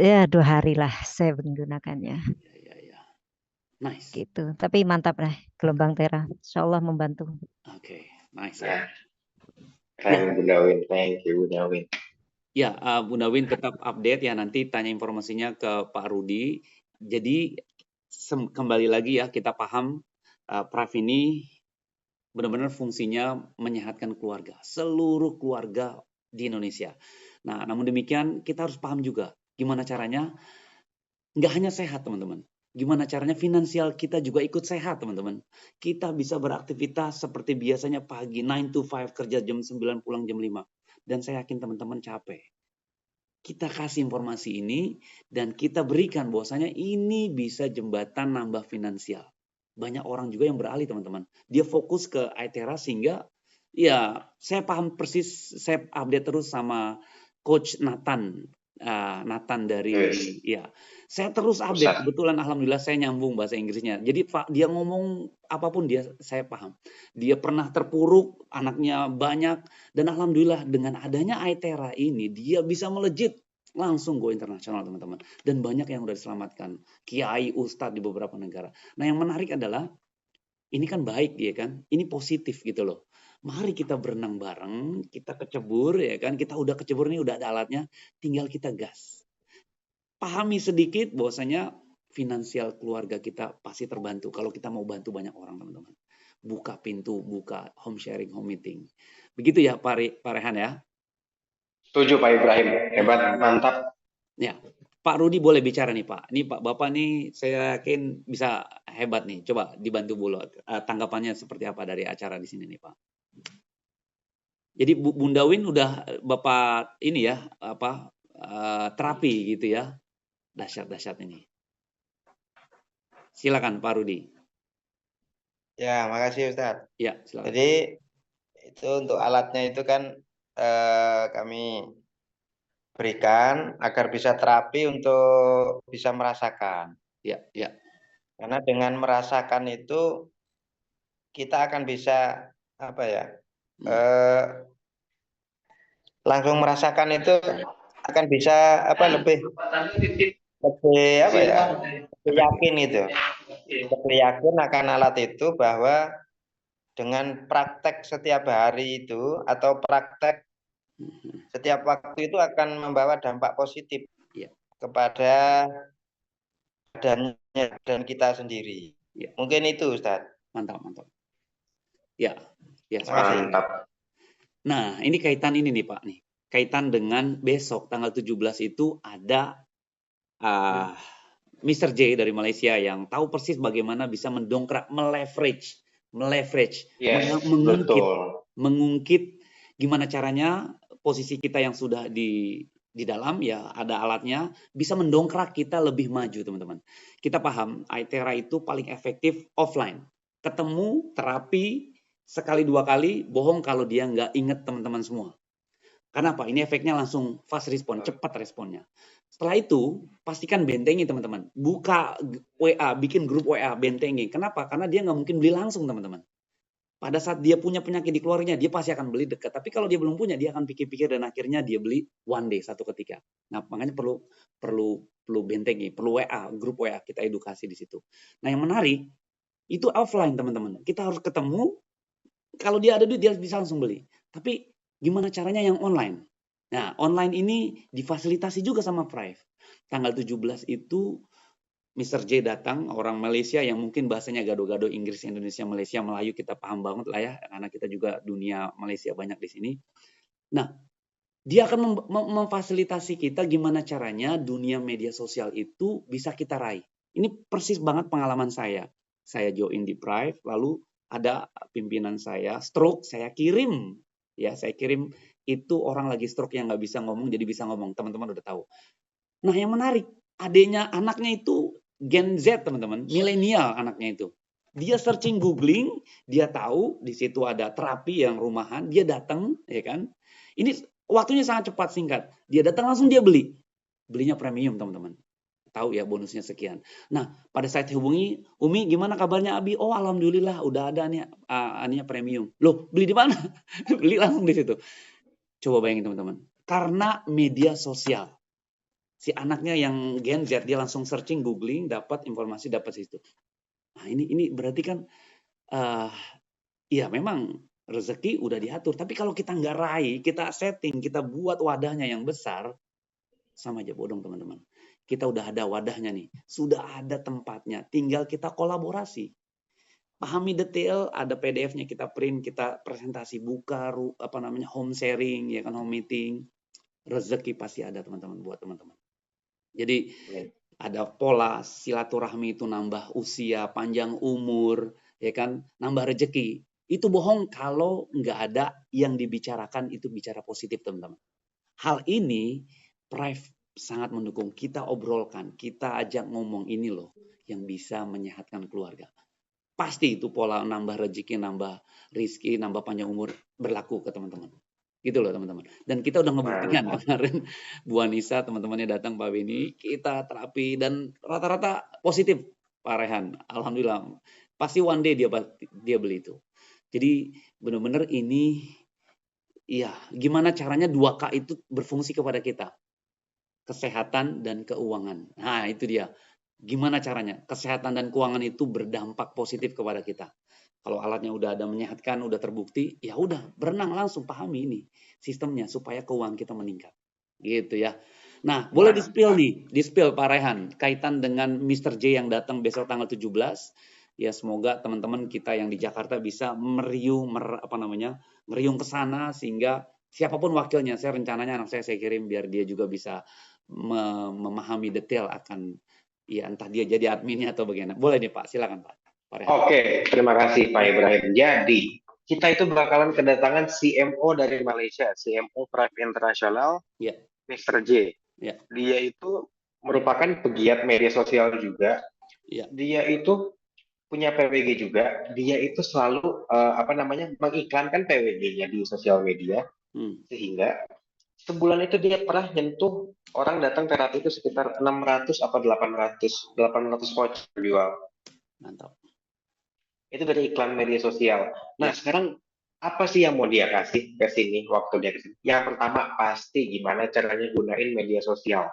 Ya 2 hari lah saya menggunakannya. Nice. Gitu. Tapi mantap lah gelombang Tera. Insya Allah membantu. Oke, nice ya. Keren Bunda Win, thank you Bunda Win. Ya, Bunda Win tetap update ya, nanti tanya informasinya ke Pak Rudi. Jadi kembali lagi ya, kita paham Prive ini benar-benar fungsinya menyehatkan keluarga, seluruh keluarga di Indonesia. Nah, namun demikian kita harus paham juga gimana caranya nggak hanya sehat teman-teman. Gimana caranya finansial kita juga ikut sehat teman-teman. Kita bisa beraktivitas seperti biasanya pagi 9 to 5 kerja jam 9 pulang jam 5. Dan saya yakin teman-teman capek. Kita kasih informasi ini dan kita berikan bahwasanya ini bisa jembatan nambah finansial. Banyak orang juga yang beralih teman-teman. Dia fokus ke iTera sehingga ya saya paham persis, saya update terus sama Coach Nathan. Nathan dari ya saya terus update. Kebetulan alhamdulillah saya nyambung bahasa Inggrisnya. Jadi Pak dia ngomong apapun saya paham. Dia pernah terpuruk, anaknya banyak dan alhamdulillah dengan adanya iTera ini dia bisa melejit langsung go internasional teman-teman. Dan banyak yang udah diselamatkan. Kiai, ustadz di beberapa negara. Nah, yang menarik adalah ini kan baik ya kan? Ini positif gitu loh. Mari kita berenang bareng, kita kecebur ya kan, kita udah kecebur nih udah ada alatnya, tinggal kita gas. Pahami sedikit bahwasanya finansial keluarga kita pasti terbantu kalau kita mau bantu banyak orang teman-teman. Buka pintu, buka home sharing, home meeting. Begitu ya Pak Rehan ya? Setuju Pak Ibrahim, hebat, mantap. Ya, Pak Rudi boleh bicara nih Pak. Ini Pak Bapak nih saya yakin bisa hebat nih. Coba dibantu dulu tanggapannya seperti apa dari acara di sini nih Pak. Jadi Bunda Win udah Bapak ini ya terapi gitu ya. Dahsyat ini. Silakan Pak Rudi. Ya, makasih Ustadz. Ya, silakan. Jadi itu untuk alatnya itu kan kami berikan agar bisa terapi untuk bisa merasakan. Ya. Karena dengan merasakan itu kita akan bisa langsung merasakan itu akan bisa lebih yakin itu. Lebih yakin akan alat itu bahwa dengan praktek setiap hari itu atau praktek setiap waktu itu akan membawa dampak positif kepada badannya dan kita sendiri. Mungkin itu Ustadz. Mantap. Ya. Mantap. Nah, ini kaitan ini nih Pak nih. Kaitan dengan besok tanggal 17 itu ada Mr. J dari Malaysia yang tahu persis bagaimana bisa mendongkrak, meleverage, mengungkit gimana caranya posisi kita yang sudah di dalam ya ada alatnya bisa mendongkrak kita lebih maju teman-teman. Kita paham iTera itu paling efektif offline. Ketemu terapi sekali dua kali bohong kalau dia nggak inget teman-teman semua. Kenapa? Ini efeknya langsung fast respon, cepat responnya. Setelah itu, pastikan bentengi teman-teman. Buka WA, bikin grup WA, bentengi. Kenapa? Karena dia nggak mungkin beli langsung teman-teman. Pada saat dia punya penyakit di keluarganya, dia pasti akan beli dekat. Tapi kalau dia belum punya, dia akan pikir-pikir dan akhirnya dia beli one day, satu ketika. Nah, makanya perlu bentengi, perlu WA, grup WA, kita edukasi di situ. Nah, yang menarik, itu offline teman-teman. Kita harus ketemu, kalau dia ada duit, dia bisa langsung beli. Tapi gimana caranya yang online? Nah, online ini difasilitasi juga sama Prive. Tanggal 17 itu Mr. J datang, orang Malaysia yang mungkin bahasanya gado-gado Inggris, Indonesia, Malaysia, Melayu, kita paham banget lah ya, karena kita juga dunia Malaysia banyak di sini. Nah, dia akan memfasilitasi kita gimana caranya dunia media sosial itu bisa kita raih. Ini persis banget pengalaman saya. Saya join di Prive, lalu ada pimpinan saya stroke, saya kirim itu orang lagi stroke yang nggak bisa ngomong jadi bisa ngomong, teman-teman udah tahu. Nah yang menarik, anaknya itu Gen Z teman-teman, milenial anaknya itu. Dia searching googling, dia tahu di situ ada terapi yang rumahan, dia datang, ya kan? Ini waktunya sangat cepat singkat. Dia datang langsung dia belinya premium teman-teman. Tahu ya bonusnya sekian. Nah pada saat hubungi, Umi gimana kabarnya Abi? Oh alhamdulillah udah ada nih aninya premium. Loh beli di mana? Beli langsung di situ. Coba bayangin teman-teman. Karena media sosial. Si anaknya yang Gen Z dia langsung searching, googling, dapat informasi dapat situ. Nah ini berarti kan ya memang rezeki udah diatur. Tapi kalau kita nggak raih, kita setting, kita buat wadahnya yang besar, sama aja bodong teman-teman. Kita udah ada wadahnya nih, sudah ada tempatnya, tinggal kita kolaborasi. pahami detail, ada PDF-nya kita print, kita presentasi buka, home sharing, ya kan, home meeting. Rezeki pasti ada teman-teman buat teman-teman. Jadi ada pola silaturahmi itu nambah usia, panjang umur, ya kan, nambah rezeki. Itu bohong kalau nggak ada yang dibicarakan itu bicara positif teman-teman. Hal ini Prive sangat mendukung. Kita obrolkan, kita ajak ngomong ini loh yang bisa menyehatkan keluarga. Pasti itu pola nambah rezeki, nambah rizki, nambah panjang umur berlaku ke teman-teman. Gitu loh teman-teman. Dan kita udah ngebuktikan kemarin Bu Anissa, teman-temannya datang, Pak Beni, kita terapi dan rata-rata positif Pak Rehan. Alhamdulillah. Pasti one day dia beli itu. Jadi benar-benar ini iya, gimana caranya 2K itu berfungsi kepada kita? Kesehatan dan keuangan. Nah, itu dia. Gimana caranya? Kesehatan dan keuangan itu berdampak positif kepada kita. Kalau alatnya udah ada menyehatkan, udah terbukti, ya udah berenang langsung pahami ini sistemnya supaya keuangan kita meningkat. Gitu ya. Nah, boleh di-spill nih, Pak Rehan, kaitan dengan Mr. J yang datang besok tanggal 17. Ya semoga teman-teman kita yang di Jakarta bisa meriung ke sana sehingga siapapun wakilnya, saya rencananya anak saya kirim biar dia juga bisa memahami detail akan ya entah dia jadi adminnya atau bagaimana. Boleh nih Pak, silakan Pak. Oke, terima kasih Pak Ibrahim. Jadi, kita itu bakalan kedatangan CMO dari Malaysia, CMO Prive International, Mr. J. Dia itu merupakan pegiat media sosial juga. Dia itu punya PWG juga. Dia itu selalu mengiklankan PWG-nya di sosial media, sehingga sebulan itu dia pernah nyentuh orang datang terapi itu sekitar 600 atau 800 voucher jual. Mantap. Itu dari iklan media sosial. Nah, sekarang apa sih yang mau dia kasih ke sini waktu dia kesini? Yang pertama pasti gimana caranya gunain media sosial.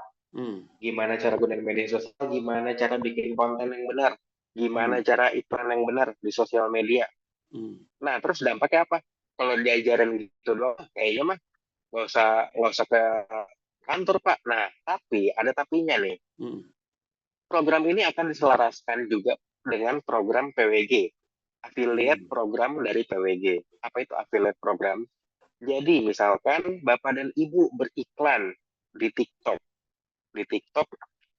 Gimana cara gunain media sosial, gimana cara bikin konten yang benar, gimana cara iklan yang benar di sosial media. Nah, terus dampaknya apa? Kalau diajarin gitu doang, kayaknya mah nggak usah ke kantor Pak. Nah, tapi ada tapinya nih. Program ini akan diselaraskan juga dengan program PWG. Affiliate program dari PWG. Apa itu affiliate program? Jadi misalkan Bapak dan Ibu beriklan di TikTok.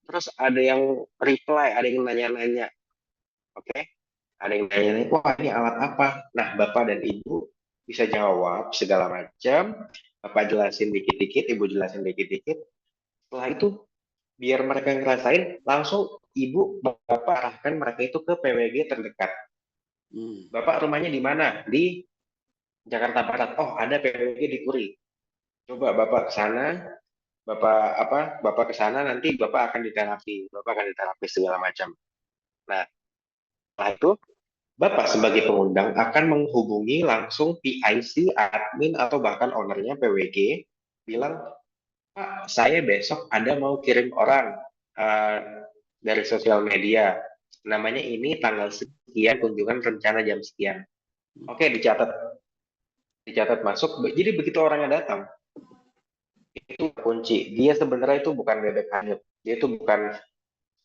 Terus ada yang reply, ada yang nanya-nanya. Oke? Ada yang nanya-nanya, wah ini alat apa? Nah, Bapak dan Ibu bisa jawab segala macam. Bapak jelasin dikit-dikit, Ibu jelasin dikit-dikit. Setelah itu, biar mereka ngerasain, langsung Ibu, Bapak arahkan mereka itu ke PWG terdekat. Bapak rumahnya di mana? Di Jakarta Barat. Oh, ada PWG di Puri. Coba Bapak ke sana, Bapak ke sana nanti Bapak akan diterapi. Segala macam. Nah, setelah itu Bapak sebagai pengundang akan menghubungi langsung PIC, admin atau bahkan ownernya PWG, bilang, Pak, saya besok ada mau kirim orang dari sosial media. Namanya ini tanggal sekian, kunjungan rencana jam sekian. Oke, dicatat masuk. Jadi begitu orangnya datang, itu kunci. Dia sebenarnya itu bukan bebek hanyut. Dia itu bukan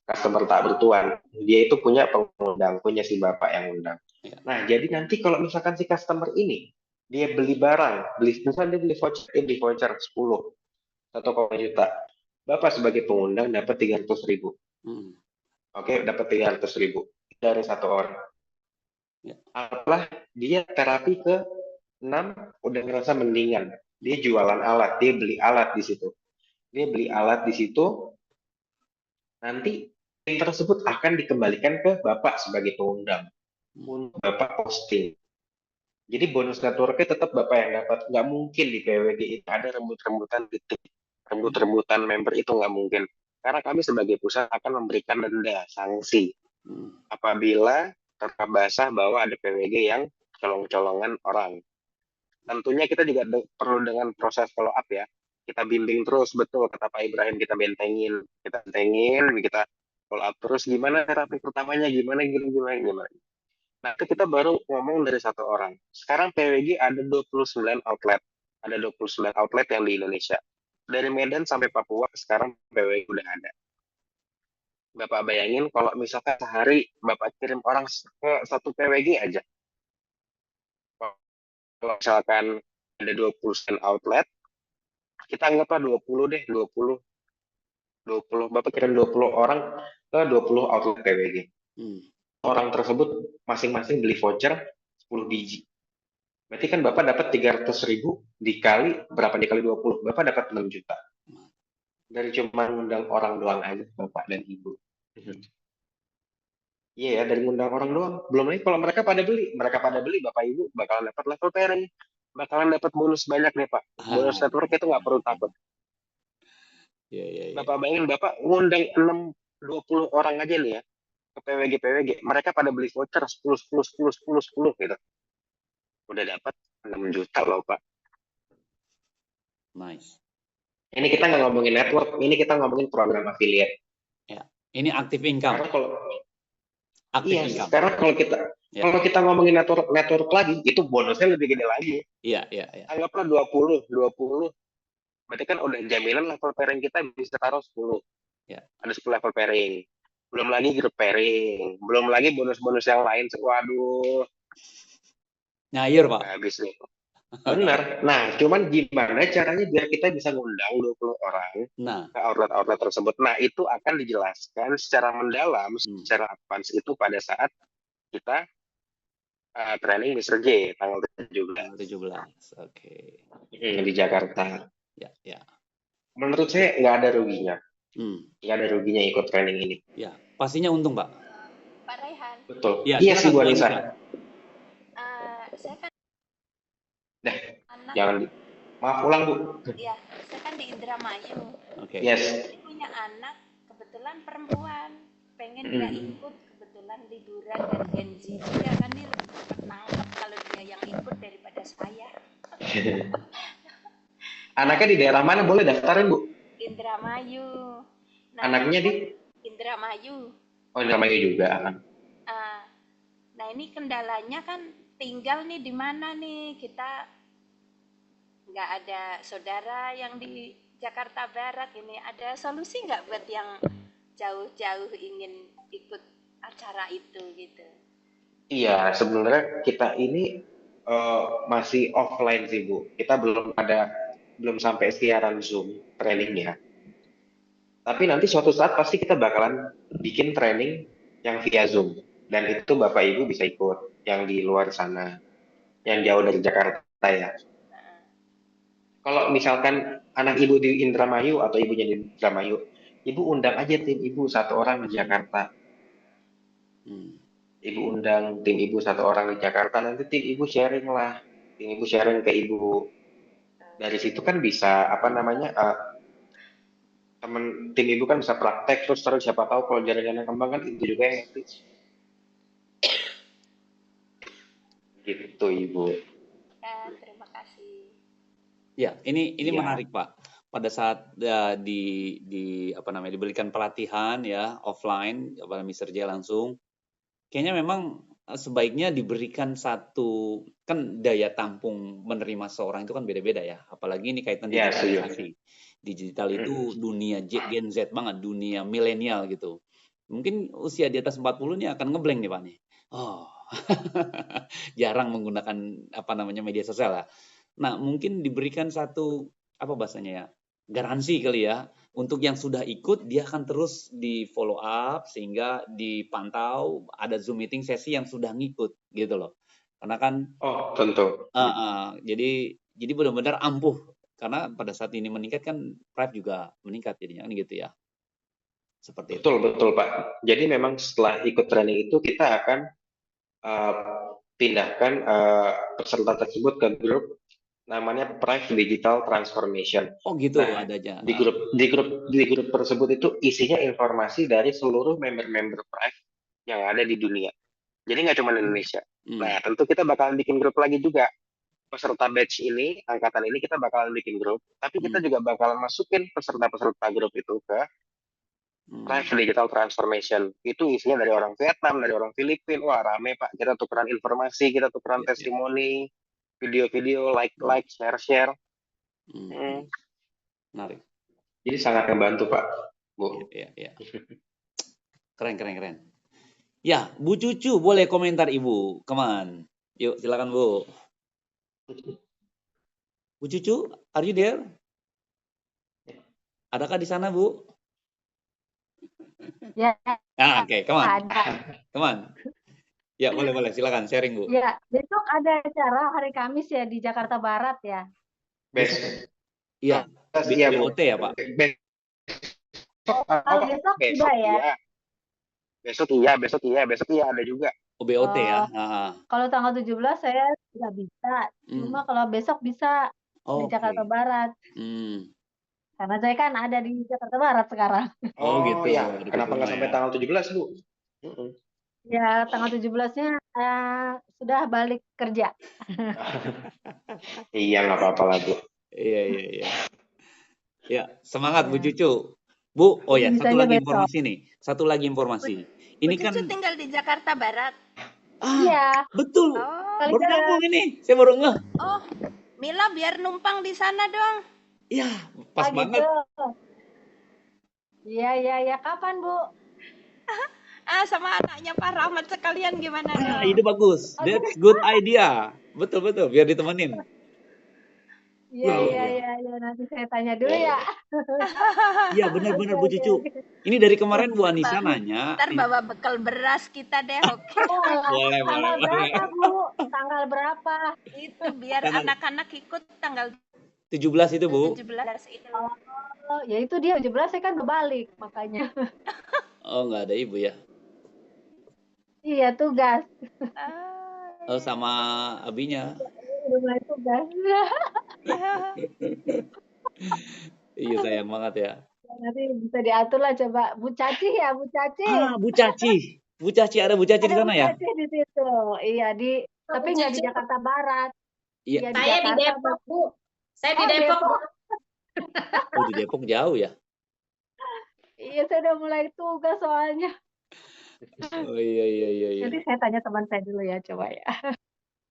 customer tak bertuan. Dia itu punya pengundang, punya si bapak yang undang. Nah, jadi nanti kalau misalkan si customer ini dia beli barang, misalnya dia beli voucher 10, 1,5 juta. Bapak sebagai pengundang dapat 300.000. Oke, dapat 300.000 dari satu orang. Setelah dia terapi ke 6, udah ngerasa mendingan. Dia jualan alat, dia beli alat di situ. Nanti yang tersebut akan dikembalikan ke Bapak sebagai pengundang. Untuk Bapak posting. Jadi bonus networknya tetap Bapak yang dapat. Nggak mungkin di PWG itu ada rebut-rebutan member, itu nggak mungkin. Karena kami sebagai pusat akan memberikan denda, sanksi. Apabila terkena basah bahwa ada PWG yang colong-colongan orang. Tentunya kita juga perlu dengan proses follow up ya. Kita bimbing terus, betul kata Pak Ibrahim, kita bentengin, kita follow up terus. Gimana terapi pertamanya, gimana. Nah, itu kita baru ngomong dari satu orang. Sekarang PWG ada 29 outlet. Ada 29 outlet yang di Indonesia. Dari Medan sampai Papua sekarang PWG udah ada. Bapak bayangin kalau misalkan sehari Bapak kirim orang ke 1 PWG aja. Kalau misalkan ada 20 stand outlet, kita anggaplah 20 deh, 20. Bapak kirim 20 orang ke 20 outlet PWG. Orang tersebut masing-masing beli voucher 10 biji. Berarti kan Bapak dapat 300.000 dikali berapa dikali 20? Bapak dapat 6 juta. Dari cuma ngundang orang doang aja, Bapak dan Ibu. Iya ya, dari ngundang orang doang. Belum lagi kalau mereka pada beli, Bapak Ibu bakalan dapat level pairing. Bakalan dapat bonus banyak nih, Pak. Bonus network itu nggak perlu takut. Bapak bayangin, Bapak ngundang 20 orang aja nih ya, ke PWG. Mereka pada beli voucher 10 gitu. Udah dapat 6 juta loh, Pak. Nice. Ini kita nggak ngomongin network, ini kita ngomongin program affiliate. Ya, ini active income. Karena kalau Active iya, income. sekarang kalau kita ngomongin network lagi, itu bonusnya lebih gede lagi. Iya. Anggaplah 20. Berarti kan udah jaminan level pairing kita bisa taruh 10. Ya. Ada 10 level pairing. Belum lagi grup pairing. Belum lagi bonus-bonus yang lain. Waduh. Nyayur, Pak. Habis nih. Benar. Nah, cuman gimana caranya biar kita bisa ngundang 20 orang ke outlet-outlet tersebut. Nah, itu akan dijelaskan secara mendalam, secara advance itu pada saat kita training Mr. J tanggal 17. Oke. Di Jakarta. Ya. Menurut saya nggak ada ruginya. Nggak ada ruginya ikut training ini. Ya, pastinya untung, Pak. Pak Raihan. Betul. Ya, iya sih, Bu Anissa. Saya kan Jangan maaf ulang, Bu. Iya, saya kan di Indramayu. Oke. Yes. Saya punya anak kebetulan perempuan, pengen dia ikut, kebetulan liburan dan Gen Z dia kan dia lebih cepat nangkep kalau dia yang ikut daripada saya. Anaknya di daerah mana, boleh daftarin, Bu? Indramayu. Nah, anaknya di Indramayu. Oh, Indramayu juga. Nah, ini kendalanya kan tinggal nih di mana nih, kita nggak ada saudara yang di Jakarta Barat. Ini ada solusi nggak buat yang jauh-jauh ingin ikut acara itu gitu? Iya, sebenarnya kita ini masih offline sih, Bu. Kita belum sampai siaran Zoom trainingnya. Tapi nanti suatu saat pasti kita bakalan bikin training yang via Zoom. Dan itu Bapak Ibu bisa ikut yang di luar sana, yang jauh dari Jakarta ya. Kalau misalkan anak Ibu di Indramayu atau ibunya di Indramayu, Ibu undang aja tim Ibu 1 orang di Jakarta. Ibu undang tim Ibu 1 orang di Jakarta, nanti tim Ibu sharing lah. Tim Ibu sharing ke Ibu. Dari situ kan bisa, tim Ibu kan bisa praktek, terus siapa tahu kalau jaringannya kembang kan itu juga yang ngerti. Gitu, Ibu. Terima kasih. Ya, ini menarik, Pak. Pada saat diberikan pelatihan ya offline kepada Mr. J langsung, kayaknya memang sebaiknya diberikan satu, kan daya tampung menerima seorang itu kan beda-beda ya, apalagi ini kaitan digitalisasi. Digital itu dunia Gen Z banget, dunia milenial gitu. Mungkin usia di atas 40 nih akan ngeblank nih, Pak nih. Oh. Jarang menggunakan media sosial lah. Nah, mungkin diberikan satu bahasanya ya, garansi kali ya, untuk yang sudah ikut dia akan terus di follow up sehingga dipantau, ada Zoom meeting sesi yang sudah ngikut gitu loh. Karena kan tentu. Jadi benar-benar ampuh karena pada saat ini meningkat kan price juga meningkat jadinya kan gitu ya. Seperti itu. Betul, Pak. Jadi memang setelah ikut training itu kita akan pindahkan peserta tersebut ke grup namanya Prive Digital Transformation. Oh gitu, adanya. Di grup tersebut itu isinya informasi dari seluruh member-member Prive yang ada di dunia. Jadi nggak cuma Indonesia. Nah, tentu kita bakalan bikin grup lagi juga. Peserta batch ini, angkatan ini kita bakalan bikin grup, tapi kita juga bakalan masukin peserta-peserta grup itu ke Prive Digital Transformation. Itu isinya dari orang Vietnam, dari orang Filipina. Wah, rame, Pak. Kita tukeran informasi, kita tukeran testimoni, video-video, like, share. Menarik. Jadi sangat membantu, Pak, Bu. Iya. Keren, keren, keren. Ya, Bu Cucu boleh komentar Ibu. Come on. Yuk, silakan Bu. Bu Cucu, are you there? Adakah di sana, Bu? Ya, Oke, come on. ada. Come on. Ya, boleh, silakan sharing, Bu. Ya, besok ada acara hari Kamis ya di Jakarta Barat ya. Besok. Iya, Iya, Bu. BOT ya, Pak? Kalau besok tidak ya. Besok iya ada juga. Oh, BOT ya. Kalau tanggal 17 saya tidak bisa. Cuma kalau besok bisa di Jakarta Barat. Karena saya kan ada di Jakarta Barat sekarang. Oh, gitu. Ya. Kenapa nggak sampai tanggal 17, Bu? Ya, tanggal 17-nya sudah balik kerja. Iya, nggak apa-apa lah, Bu. Iya. Ya, semangat Bu Cucu. Bu, oh ya, satu lagi informasi nih. Satu lagi informasi. Ini Bu Cucu kan tinggal di Jakarta Barat. Iya. Betul. Oh, Baru nyambung ini. Saya baru ngeh. oh, Mila biar numpang di sana dong. Iya, pas banget. Gitu. Iya. Kapan, Bu? Sama anaknya Pak Rahmat sekalian gimana dong? Ide bagus. That's good idea. Betul, biar ditemenin. Iya. Nanti saya tanya dulu ya. Iya, benar Bu Cucu. Ini dari kemarin Bu Anissa nanya. Ntar bawa bekal beras kita deh, oke? Boleh. Tanggal berapa, Bu? Tanggal berapa? Itu biar anak-anak ikut tanggal 17 itu, Bu. 17 itu. Oh, ya itu dia 17 saya kan berbalik makanya. Oh, nggak ada Ibu ya? Iya, tugas. Oh, sama abinya. Udah mulai tugas. Iya, sayang banget ya. Nanti bisa diatur lah coba. Bu Caci ya, Bu Caci. Bu Caci. Bu Caci, ada Bu Caci di sana ya? Bu Caci di situ. Iya, tapi nggak di Jakarta Barat. Iya. Saya di Depok, Bu. Saya di Depok. Oh, di Depok jauh ya? Iya, saya udah mulai tugas soalnya. Oh iya. Nanti saya tanya teman saya dulu ya, coba ya.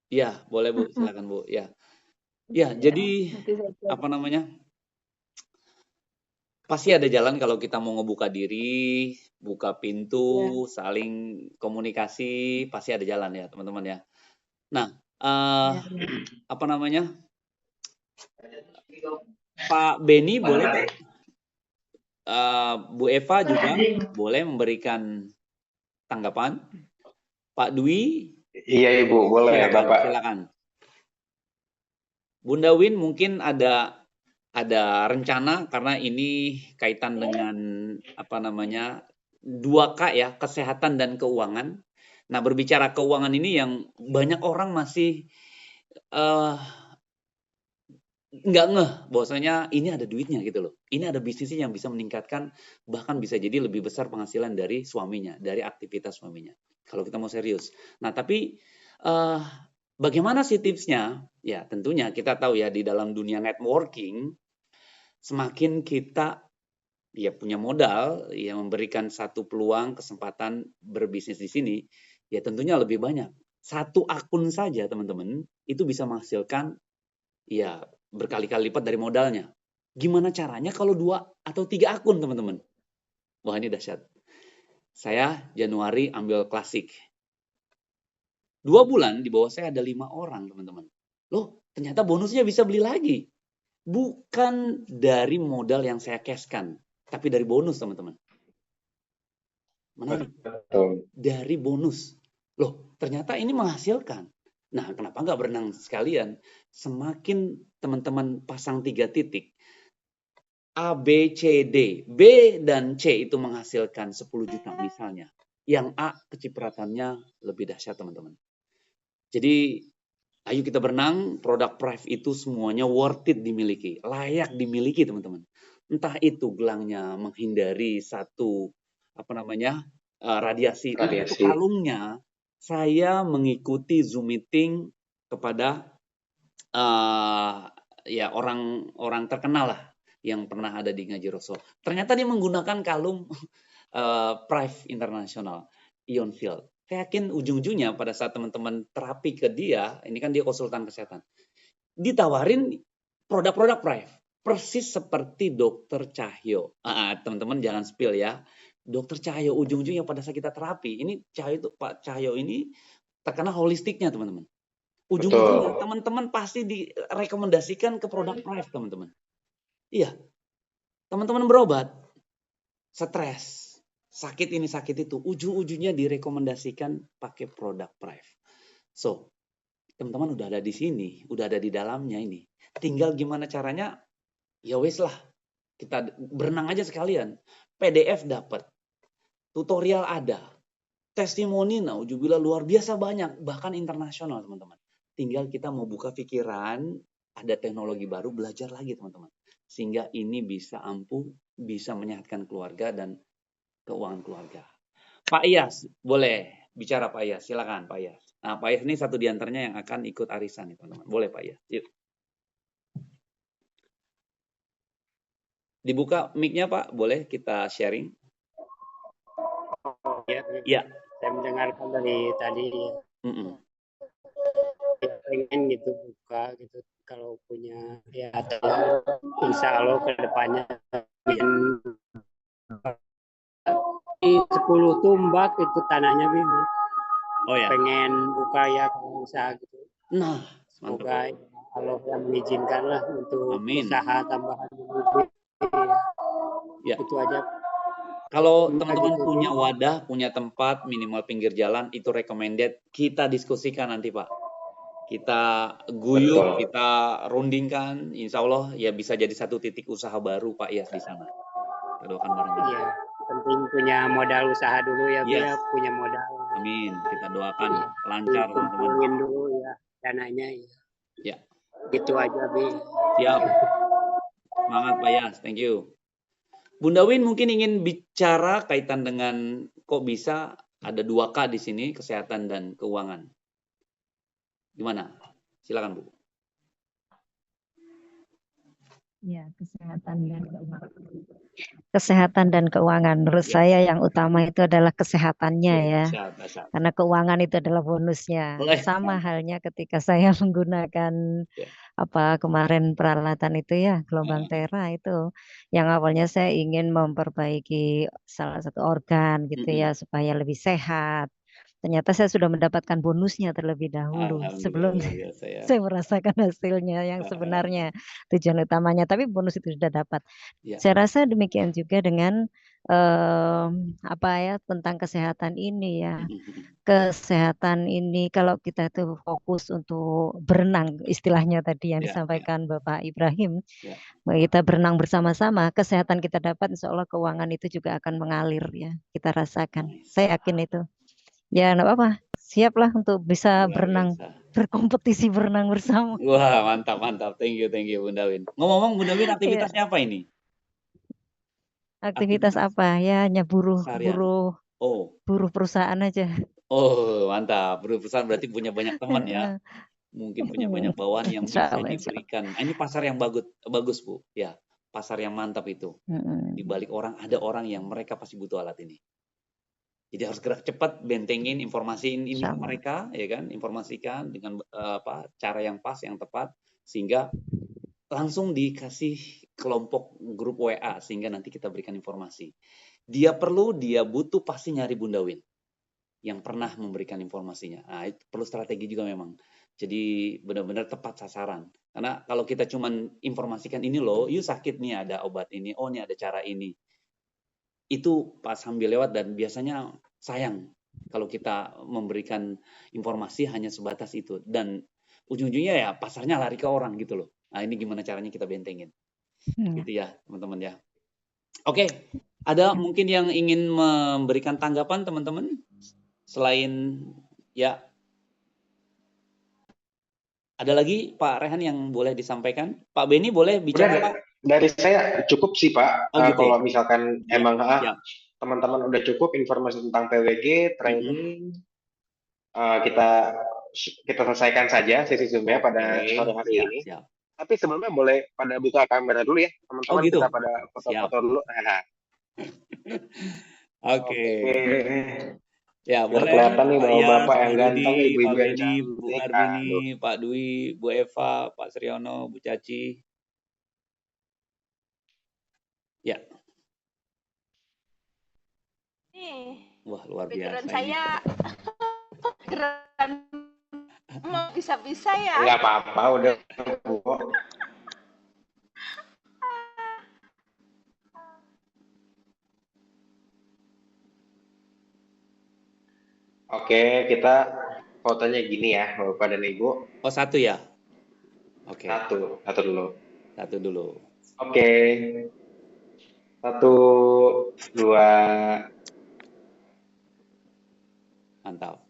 Iya, boleh Bu, silakan Bu. Ya. Ya, jadi apa namanya? Pasti ada jalan kalau kita mau ngebuka diri, buka pintu, saling komunikasi, pasti ada jalan ya, teman-teman ya. Nah, apa namanya? Pak Beni boleh Pak? Bu Eva juga boleh memberikan tanggapan. Pak Dwi? Iya Ibu, boleh Bapak. Silakan. Bunda Win mungkin ada rencana karena ini kaitan dengan apa namanya 2K ya, kesehatan dan keuangan. Nah, berbicara keuangan ini yang banyak orang masih nggak ngeh bahwasanya ini ada duitnya gitu loh. Ini ada bisnisnya yang bisa meningkatkan, bahkan bisa jadi lebih besar penghasilan dari suaminya, dari aktivitas suaminya. Kalau kita mau serius. Nah, tapi bagaimana sih tipsnya? Ya, tentunya kita tahu ya di dalam dunia networking, semakin kita ya punya modal, ya memberikan satu peluang, kesempatan berbisnis di sini, ya tentunya lebih banyak. Satu akun saja teman-teman, itu bisa menghasilkan ya berkali-kali lipat dari modalnya. Gimana caranya kalau 2 atau 3 akun teman-teman? Wah, ini dahsyat. Saya Januari ambil klasik. 2 bulan di bawah saya ada 5 orang teman-teman. Loh, ternyata bonusnya bisa beli lagi. Bukan dari modal yang saya cashkan, tapi dari bonus teman-teman. Menarik. Dari bonus. Loh, ternyata ini menghasilkan. Nah, kenapa nggak berenang sekalian? Semakin teman-teman pasang 3 titik, A, B, C, D. B dan C itu menghasilkan 10 juta misalnya. Yang A kecipratannya lebih dahsyat teman-teman. Jadi, ayo kita berenang, produk Prive itu semuanya worth it dimiliki. Layak dimiliki teman-teman. Entah itu gelangnya menghindari satu, radiasi. Itu kalungnya. Saya mengikuti Zoom meeting kepada ya orang terkenal lah yang pernah ada di Ngaji Rasul. Ternyata dia menggunakan kalung Prive International Ion Field. Saya yakin ujung-ujungnya pada saat teman-teman terapi ke dia, ini kan dia konsultan kesehatan, ditawarin produk-produk Prive. Persis seperti Dokter Cahyo. Teman-teman jangan spill ya. Dokter Cahyo ujung-ujungnya pada saat kita terapi, ini Cahyo itu Pak Cahyo ini terkena holistiknya teman-teman. Ujung-ujungnya teman-teman pasti direkomendasikan ke produk Prive teman-teman. Iya, teman-teman berobat, stres, sakit ini sakit itu, ujung-ujungnya direkomendasikan pakai produk Prive. So, teman-teman udah ada di sini, udah ada di dalamnya ini. Tinggal gimana caranya? Ya wes lah, kita berenang aja sekalian. PDF dapat, tutorial ada, testimoni nauzubillah luar biasa banyak, bahkan internasional teman-teman. Tinggal kita mau buka pikiran, ada teknologi baru, belajar lagi teman-teman. Sehingga ini bisa ampuh, bisa menyehatkan keluarga dan keuangan keluarga. Pak Iyas, boleh bicara Pak Iyas, silakan Pak Iyas. Nah Pak Iyas ini satu di antaranya yang akan ikut arisan nih teman-teman. Boleh Pak Iyas, yuk. Dibuka mic-nya Pak, boleh kita sharing? Ya. Saya mendengarkan dari tadi. Pengen gitu buka gitu kalau punya ya saya insya Allah ke depannya di 10 tumbak itu tanahnya Bibi. Oh ya. Pengen buka ya kalau usaha gitu. Nah, semoga Allah yang mengizinkan lah untuk Amin. usaha tambahan. Ya. Itu aja. Kalau teman-teman punya wadah, punya tempat minimal pinggir jalan, itu recommended. Kita diskusikan nanti Pak. Kita guyur, kita rundingkan, insya Allah ya bisa jadi satu titik usaha baru Pak Iyas di sana. Kita doakan bareng-bareng. Iya, penting punya modal usaha dulu ya, Yes. biar punya modal. Amin, kita doakan lancar teman-teman. Kumpulin dulu ya dananya ya. Ya. Gitu aja Bi. Siap. Semangat Pak Iyas, thank you. Bunda Win mungkin ingin bicara kaitan dengan kok bisa ada 2K di sini, kesehatan dan keuangan. Gimana? Silakan Bu. Ya, kesehatan dan keuangan. Kesehatan dan keuangan. Menurut saya yang utama itu adalah kesehatannya ya. Karena keuangan itu adalah bonusnya. Sama halnya ketika saya menggunakan kemarin peralatan itu ya, gelombang tera itu. Yang awalnya saya ingin memperbaiki salah satu organ gitu ya supaya lebih sehat. Ternyata saya sudah mendapatkan bonusnya terlebih dahulu sebelum saya merasakan hasilnya yang sebenarnya tujuan utamanya. Tapi bonus itu sudah dapat. Saya rasa demikian juga dengan tentang kesehatan ini ya. Kesehatan ini kalau kita tuh fokus untuk berenang istilahnya tadi yang disampaikan Bapak Ibrahim, kita berenang bersama-sama, kesehatan kita dapat, insya Allah keuangan itu juga akan mengalir ya, kita rasakan. Saya yakin itu. Ya, enggak apa-apa. Siaplah untuk bisa berenang, berkompetisi berenang bersama. Wah, mantap, mantap. Thank you Bunda Win. Ngomong-ngomong Bunda Win aktivitasnya apa ini? Aktivitas apa? Ya, hanya buruh perusahaan aja. Oh, mantap. Buruh perusahaan berarti punya banyak teman ya. Mungkin punya banyak bawahan yang bisa diberikan. Ini pasar yang bagus Bu. Ya, pasar yang mantap itu. Di balik ada orang yang mereka pasti butuh alat ini. Jadi harus gerak cepat, bentengin, informasiin ini ke mereka, ya kan? Informasikan dengan cara yang pas, yang tepat, sehingga langsung dikasih kelompok grup WA, sehingga nanti kita berikan informasi. Dia butuh pasti nyari Bunda Win yang pernah memberikan informasinya. Nah, itu perlu strategi juga memang. Jadi benar-benar tepat sasaran. Karena kalau kita cuman informasikan ini loh, yuk sakit nih ada obat ini, oh ini ada cara ini. Itu pas sambil lewat dan biasanya sayang kalau kita memberikan informasi hanya sebatas itu dan ujung-ujungnya ya pasarnya lari ke orang gitu loh. Nah ini gimana caranya kita bentengin gitu ya teman-teman ya. Oke, ada mungkin yang ingin memberikan tanggapan teman-teman selain ya ada lagi Pak Rehan yang boleh disampaikan? Pak Beni boleh bicara Pak? Dari saya cukup sih Pak. Kalau misalkan emang teman-teman udah cukup informasi tentang PWG training, kita selesaikan saja sesi Zoom-nya pada sore hari ini. Tapi sebelumnya boleh pada buka kamera dulu ya teman-teman. Gitu. Kita pada foto-foto dulu. Oke. Ya, boleh. Kelihatan nih bapak-bapak yang ganteng, ibu-ibu yang cantik, Bu Arvini, Pak Dwi, Bu Eva, Pak Sriono, Bu Caci. Ya. Wah, luar Pikiran biasa ini. saya pikiran mau bisa-bisa ya. Nggak apa-apa, udah Bu. Oke, kita fotonya gini ya, Bapak dan Ibu. Oh, satu ya? Oke, Satu dulu. satu dulu. Oke. 1, 2. Mantap.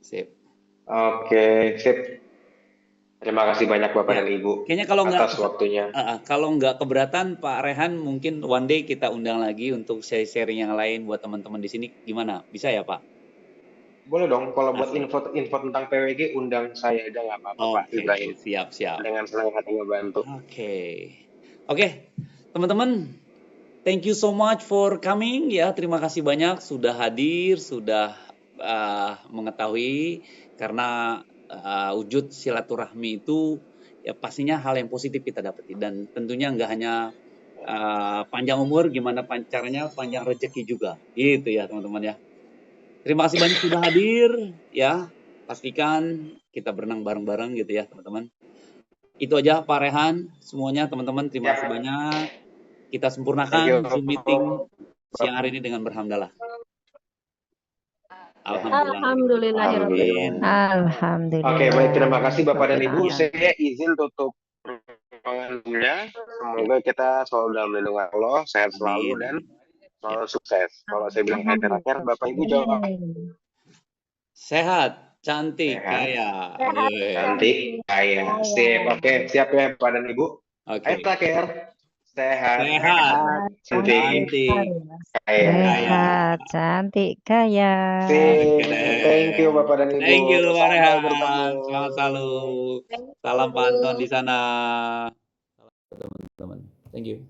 Sip. Oke, sip. Terima kasih banyak Bapak Ya, dan Ibu kayaknya kalau nggak atas waktunya. kalau nggak keberatan Pak Rehan, mungkin one day kita undang lagi untuk sharing yang lain buat teman-teman di sini. Gimana? Bisa ya Pak? Boleh dong, kalau buat Asik. info tentang PWG undang saya aja nggak apa-apa Pak Oke, Ibrahim. siap. Dengan senang hati ngebantu. Oke, teman-teman, thank you so much for coming ya. Terima kasih banyak sudah hadir, sudah mengetahui, karena wujud silaturahmi itu ya pastinya hal yang positif kita dapetin, dan tentunya nggak hanya panjang umur, gimana caranya panjang rezeki juga, gitu ya teman-teman ya. Terima kasih banyak sudah hadir ya. Pastikan kita berenang bareng-bareng gitu ya teman-teman. Itu aja Pak Rehan, semuanya teman-teman, terima kasih banyak. Kita sempurnakan Zoom meeting siang hari ini dengan berhamdalah. Alhamdulillah. Alhamdulillah. Oke, baik, terima kasih Bapak dan Ibu. Saya izin tutup ruangannya. Semoga kita selalu dalam lindungan Allah, sehat selalu dan selalu sukses. Kalau saya bilang saya terakhir, Bapak Ibu jawab. Sehat, cantik, kaya. Cantik, kaya. Sip. Oke, siap ya Bapak dan Ibu. Ayo terakhir. Sehat, cantik, kaya. Sehat, cantik, kaya. Thank you Bapak dan Ibu. Thank you Pak Sampai Rehan. bertemu. Selamat selalu. Salam Pak Anton di sana. Teman-teman. Thank you.